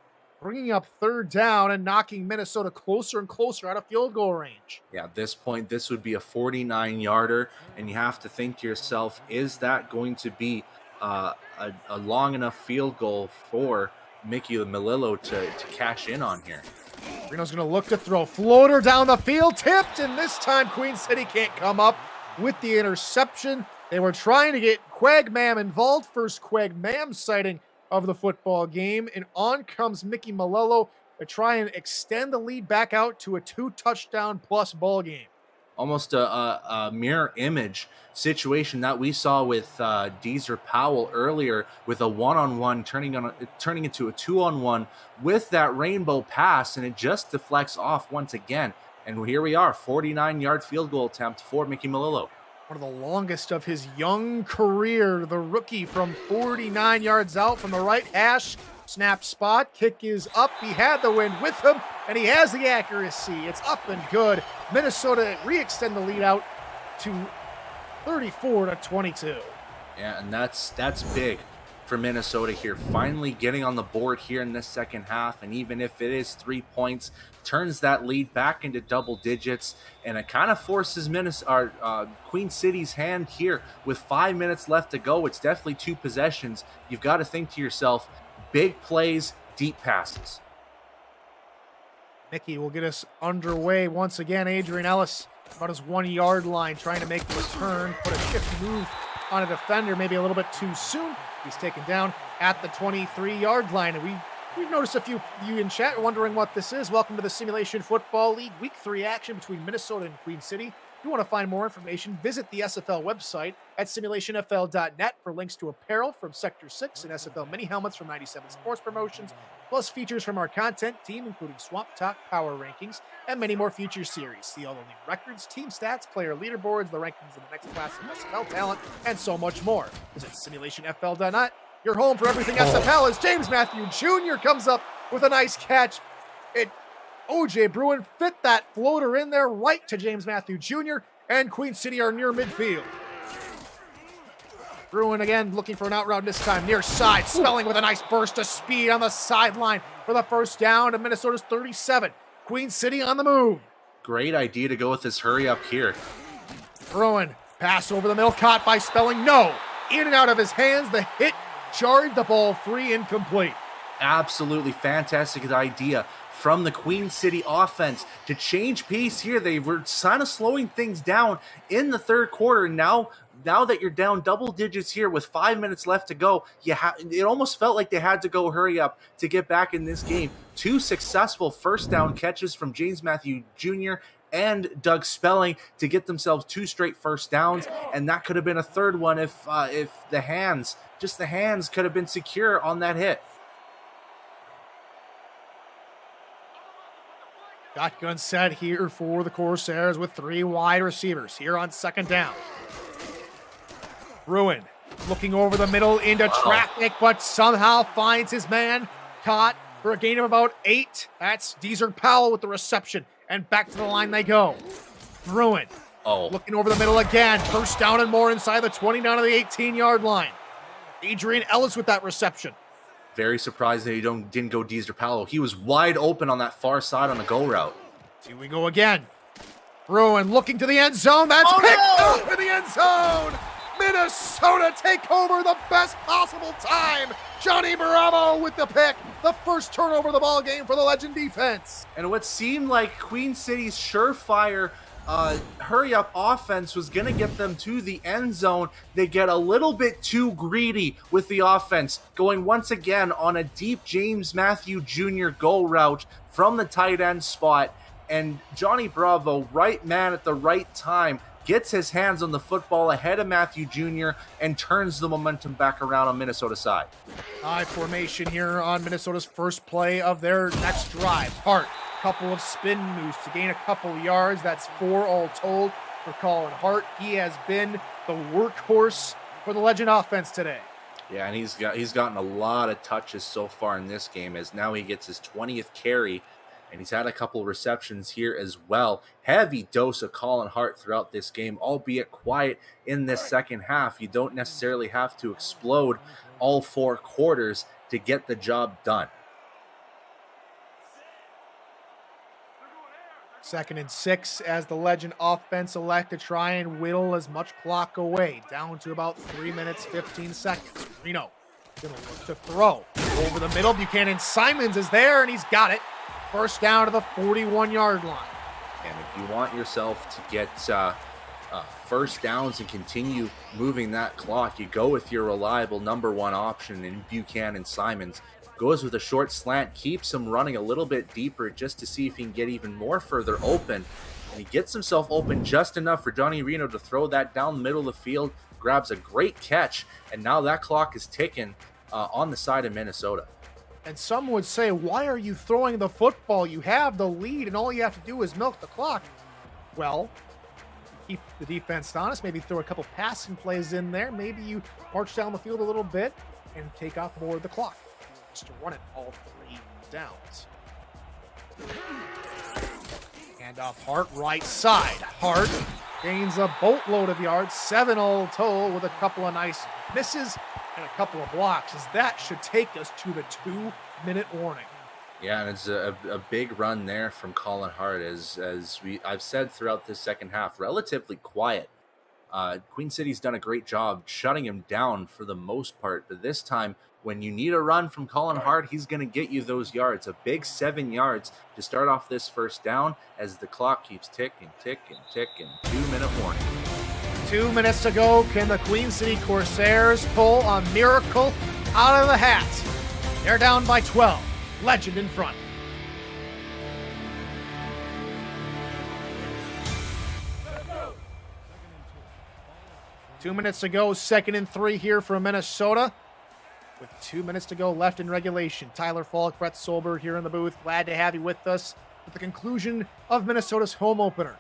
bringing up third down and knocking Minnesota closer and closer out of field goal range. Yeah, at this point, this would be a 49-yarder, and you have to think to yourself, is that going to be a long enough field goal for Mickey Malillo to cash in on here? Reno's going to look to throw. Floater down the field, tipped, and this time Queen City can't come up with the interception. They were trying to get Quagmam involved. First Quagmam sighting of the football game, and on comes Mickey Malello to try and extend the lead back out to a 2-touchdown plus ball game. Almost a mirror image situation that we saw with Deezer Powell earlier, with a one-on-one turning into a 2-on-1 with that rainbow pass, and it just deflects off once again. And here we are, 49-yard field goal attempt for Mickey Malillo. One of the longest of his young career, the rookie from 49 yards out from the right hash. Snap spot, kick is up. He had the wind with him, and he has the accuracy. It's up and good. Minnesota re-extend the lead out to 34-22. Yeah, and that's big for Minnesota here. Finally getting on the board here in this second half, and even if it is 3 points, turns that lead back into double digits, and it kind of forces Queen City's hand here with 5 minutes left to go. It's definitely 2 possessions. You've got to think to yourself, big plays, deep passes. Mickey will get us underway once again. Adrian Ellis about his 1 yard line, trying to make the return, put a shift move on a defender, maybe a little bit too soon. He's taken down at the 23-yard line, and we've noticed a few of you in chat wondering what this is. Welcome to the Simulation Football League Week 3 action between Minnesota and Queen City. If you want to find more information, visit the SFL website at simulationfl.net for links to apparel from Sector 6 and SFL mini helmets from 97 Sports Promotions, plus features from our content team, including Swamp Talk Power Rankings, and many more feature series. See all the league records, team stats, player leaderboards, the rankings of the next class of SFL talent, and so much more. Visit simulationfl.net, your home for everything SFL, as James Matthew Jr. comes up with a nice catch. OJ Bruin fit that floater in there right to James Matthew Jr., and Queen City are near midfield. Bruin again looking for an out route, this time near side. Spelling with a nice burst of speed on the sideline for the first down to Minnesota's 37. Queen City on the move. Great idea to go with this hurry up here. Bruin, pass over the middle, caught by Spelling. No, in and out of his hands. The hit jarred the ball free, incomplete. Absolutely fantastic idea from the Queen City offense to change pace here. They were kind of slowing things down in the third quarter. Now that you're down double digits here with 5 minutes left to go, it almost felt like they had to go hurry up to get back in this game. 2 successful first down catches from James Matthew Jr. and Doug Spelling to get themselves 2 straight first downs, and that could have been a third one if the hands could have been secure on that hit. Shotgun set here for the Corsairs with 3 wide receivers here on second down. Bruin looking over the middle into traffic, but somehow finds his man. Caught for a gain of about 8. That's Deezer Powell with the reception, and back to the line they go. Bruin looking over the middle again. First down and more inside the 20, down to the 18-yard line. Adrian Ellis with that reception. Very surprised that he didn't go Deezer Powell. He was wide open on that far side on the go route. Here we go again. Bruin looking to the end zone. That's picked up in the end zone. Minnesota take over the best possible time. Johnny Bravo with the pick. The first turnover of the ball game for the Legend defense. And what seemed like Queen City's surefire hurry-up offense was going to get them to the end zone. They get a little bit too greedy with the offense, going once again on a deep James Matthew Jr. go route from the tight end spot. And Johnny Bravo, right man at the right time, gets his hands on the football ahead of Matthew Jr. and turns the momentum back around on Minnesota's side. High formation here on Minnesota's first play of their next drive. Hart, couple of spin moves to gain a couple yards. That's 4 all told for Colin Hart. He has been the workhorse for the Legend offense today. Yeah, and he's gotten a lot of touches so far in this game, as now he gets his 20th carry, and he's had a couple of receptions here as well. Heavy dose of Colin Hart throughout this game, albeit quiet in this second half. You don't necessarily have to explode all 4 quarters to get the job done. 2nd and 6 as the Legend offense elect to try and whittle as much clock away, down to about 3 minutes, 15 seconds. Reno gonna look to throw over the middle. Buchanan Simons is there, and he's got it. First down to the 41-yard line. And if you want yourself to get first downs and continue moving that clock, you go with your reliable number one option in Buchanan Simons. Goes with a short slant, keeps him running a little bit deeper just to see if he can get even more further open. And he gets himself open just enough for Johnny Reno to throw that down the middle of the field, grabs a great catch, and now that clock is ticking on the side of Minnesota. And some would say, why are you throwing the football? You have the lead, and all you have to do is milk the clock. Well, keep the defense honest, maybe throw a couple passing plays in there. Maybe you march down the field a little bit and take off more of the clock. Just to run it all 3 downs. And off Hart, right side. Hart gains a boatload of yards, 7 all total, with a couple of nice misses and a couple of blocks, as that should take us to the 2-minute warning. Yeah, and it's a big run there from Colin Hart, as I've said throughout this second half, relatively quiet. Queen City's done a great job shutting him down for the most part, but this time, when you need a run from Colin Hart, he's going to get you those yards. A big 7 yards to start off this first down as the clock keeps ticking, ticking, ticking. 2-minute warning. 2 minutes to go. Can the Queen City Corsairs pull a miracle out of the hat? They're down by 12. Legend in front. Two minutes to go. 2nd and 3 here for Minnesota. With 2 minutes to go left in regulation. Tyler Falk, Brett Solberg here in the booth. Glad to have you with us at the conclusion of Minnesota's home opener.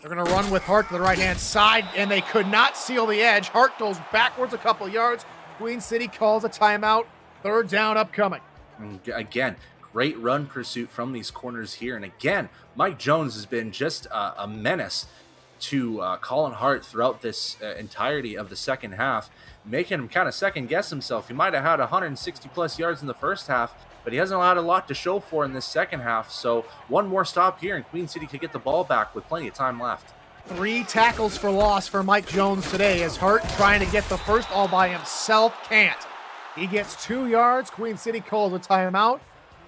They're going to run with Hart to the right-hand side, and they could not seal the edge. Hart goes backwards a couple yards. Queen City calls a timeout. 3rd down upcoming. Again, great run pursuit from these corners here. And again, Mike Jones has been just a menace to Colin Hart throughout this entirety of the second half, making him kind of second-guess himself. He might have had 160-plus yards in the first half, but he hasn't had a lot to show for in this second half. So one more stop here, and Queen City could get the ball back with plenty of time left. 3 tackles for loss for Mike Jones today, as Hart trying to get the first all by himself. Can't. He gets 2 yards. Queen City calls a timeout,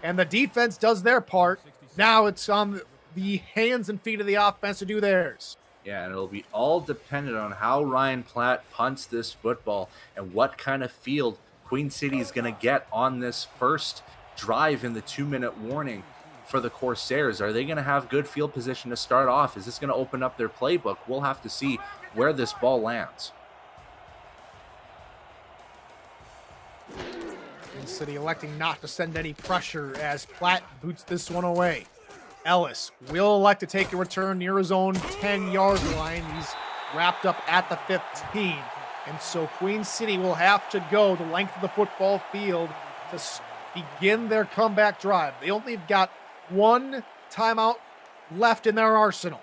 and the defense does their part. Now it's on the hands and feet of the offense to do theirs. Yeah, and it'll be all dependent on how Ryan Platt punts this football and what kind of field Queen City is going to get on this first drive in the 2-minute warning for the Corsairs. Are they going to have good field position to start off? Is this going to open up their playbook? We'll have to see where this ball lands. Queen City electing not to send any pressure as Platt boots this one away. Ellis will elect to take a return near his own 10-yard line. He's wrapped up at the 15. And so Queen City will have to go the length of the football field to begin their comeback drive. They only have got 1 timeout left in their arsenal.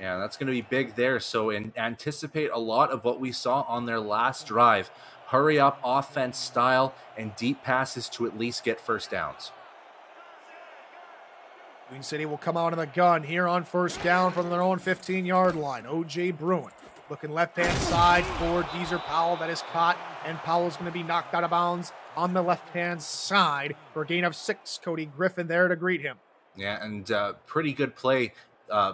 Yeah, that's going to be big there. So anticipate a lot of what we saw on their last drive. Hurry up offense style and deep passes to at least get first downs. Queen City will come out in the gun here on first down from their own 15-yard line. O.J. Bruin looking left-hand side for Deezer Powell. That is caught, and Powell's going to be knocked out of bounds on the left-hand side for a gain of 6. Cody Griffin there to greet him. Yeah, and pretty good play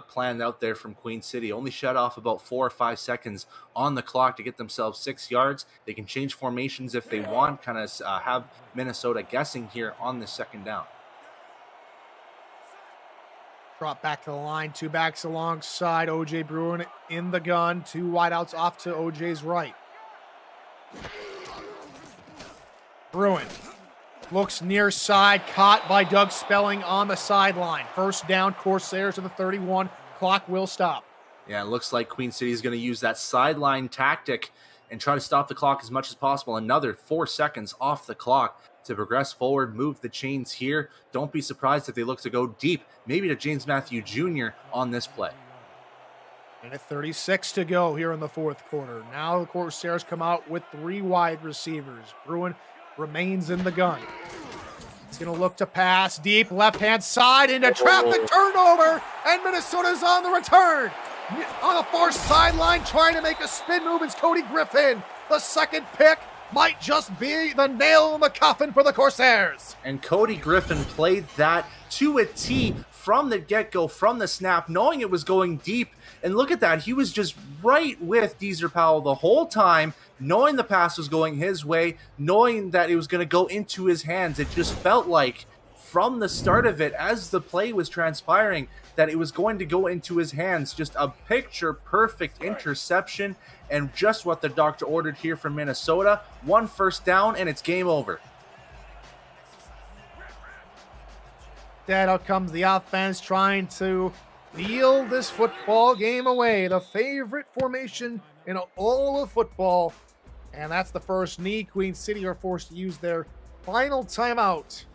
planned out there from Queen City. Only shut off about 4 or 5 seconds on the clock to get themselves 6 yards. They can change formations if they want, kind of have Minnesota guessing here on the second down. Drop back to the line, 2 backs alongside O.J. Bruin in the gun, 2 wideouts off to O.J.'s right. Bruin looks near side, caught by Doug Spelling on the sideline. First down, Corsairs to the 31. Clock will stop. Yeah, it looks like Queen City is going to use that sideline tactic and try to stop the clock as much as possible. Another 4 seconds off the clock to progress forward, move the chains here. Don't be surprised if they look to go deep, maybe to James Matthew Jr. on this play. And at 36 to go here in the fourth quarter. Now the Corsairs come out with 3 wide receivers. Bruin remains in the gun. He's going to look to pass deep, left-hand side into traffic, turnover, and Minnesota's on the return. On the far sideline, trying to make a spin move, is Cody Griffin. The second pick might just be the nail in the coffin for the Corsairs. And Cody Griffin played that to a T from the get-go, from the snap, knowing it was going deep. And look at that. He was just right with Deezer Powell the whole time, knowing the pass was going his way, knowing that it was going to go into his hands. It just felt like from the start of it, as the play was transpiring, that it was going to go into his hands. Just a picture-perfect interception, and just what the doctor ordered here from Minnesota. 1 first down, and it's game over. That out comes the offense trying to steal this football game away. The favorite formation in all of football. And that's the first knee. Queen City are forced to use their final timeout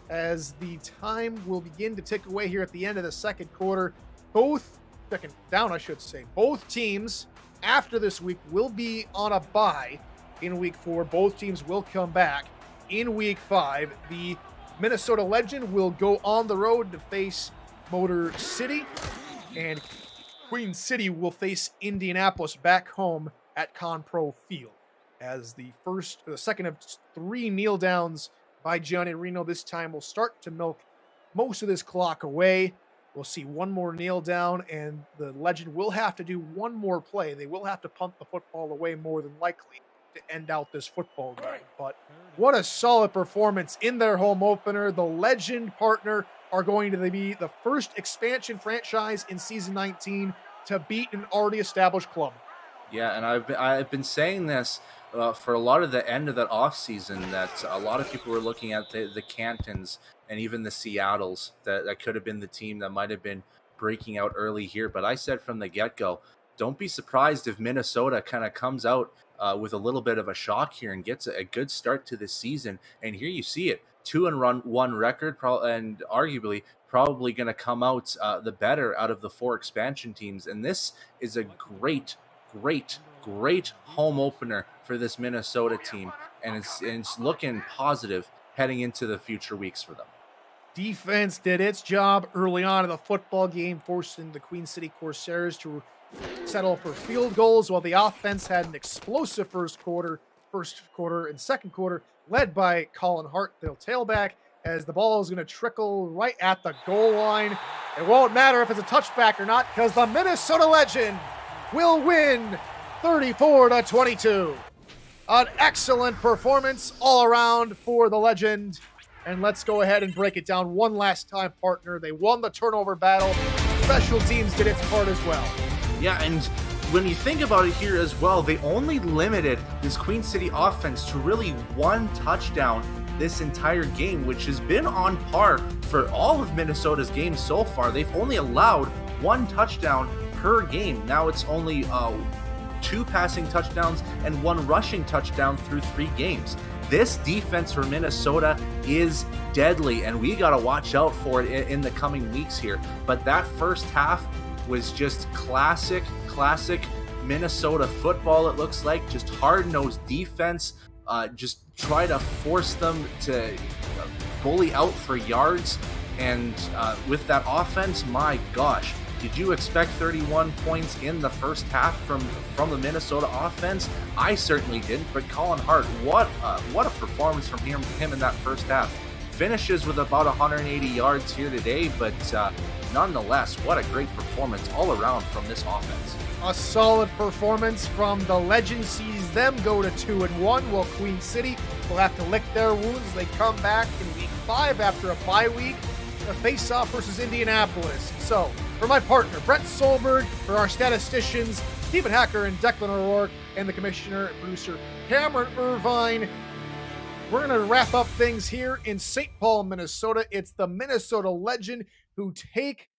as the time will begin to tick away here at the end of the second quarter. Second down, I should say. Both teams after this week will be on a bye in week 4. Both teams will come back in week 5. The Minnesota Legend will go on the road to face Motor City, and Queen City will face Indianapolis back home at Conpro Field as the second of 3 kneel downs by Gianni Reno. This time will start to milk most of this clock away. We'll see one more kneel down, and the Legend will have to do one more play. They will have to punt the football away more than likely to end out this football game. But what a solid performance in their home opener. The Legend partner are going to be the first expansion franchise in season 19 to beat an already established club. Yeah, and I've been saying this for a lot of the end of that offseason, that a lot of people were looking at the Cantons and even the Seattles that could have been the team that might have been breaking out early here. But I said from the get-go, don't be surprised if Minnesota kind of comes out with a little bit of a shock here and gets a good start to this season. And here you see it, 2-1 record, and arguably probably going to come out the better out of the 4 expansion teams. And this is a great home opener for this Minnesota team, and it's looking positive heading into the future weeks for them. Defense did its job early on in the football game, forcing the Queen City Corsairs to settle for field goals, while the offense had an explosive first quarter and second quarter, led by Colin Hart, the tailback, as the ball is going to trickle right at the goal line. It won't matter if it's a touchback or not, because the Minnesota Legend will win 34-22. An excellent performance all around for the Legend. And let's go ahead and break it down one last time, partner. They won the turnover battle. Special teams did its part as well. Yeah, and when you think about it here as well, they only limited this Queen City offense to really 1 touchdown this entire game, which has been on par for all of Minnesota's games so far. They've only allowed 1 touchdown per game. Now it's only 2 passing touchdowns and 1 rushing touchdown through 3 games. This defense for Minnesota is deadly, and we got to watch out for it in the coming weeks here. But that first half was just classic Minnesota football, it looks like. Just hard-nosed defense. Just try to force them to bully out for yards. And with that offense, my gosh, did you expect 31 points in the first half from the Minnesota offense? I certainly didn't, but Colin Hart, what a performance from him in that first half. Finishes with about 180 yards here today, but nonetheless, what a great performance all around from this offense. A solid performance from the Legend sees them go to 2-1, while Queen City will have to lick their wounds as they come back in week 5 after a bye week. A face-off versus Indianapolis. So, for my partner, Brett Solberg, for our statisticians, Stephen Hacker and Declan O'Rourke, and the commissioner and producer, Cameron Irvine, we're going to wrap up things here in St. Paul, Minnesota. It's the Minnesota Legend who take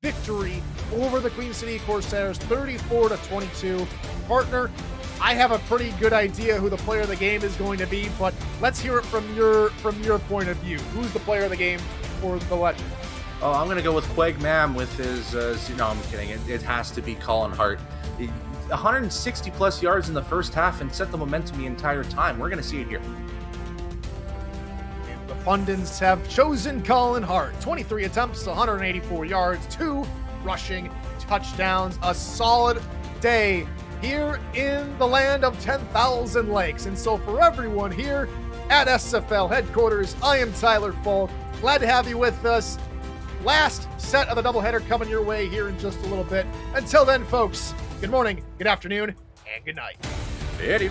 victory over the Queen City Corsairs, 34-22. Partner, I have a pretty good idea who the player of the game is going to be, but let's hear it from your point of view. Who's the player of the game for the Legend? Oh, I'm going to go with Quagmam with his, no, I'm kidding. It has to be Colin Hart. 160 plus yards in the first half and set the momentum the entire time. We're going to see it here. And the pundits have chosen Colin Hart. 23 attempts, 184 yards, 2 rushing touchdowns. A solid day here in the land of 10,000 lakes. And so for everyone here at SFL headquarters, I am Tyler Folk. Glad to have you with us. Last set of the doubleheader coming your way here in just a little bit. Until then, folks, good morning, good afternoon, and good night. Ready.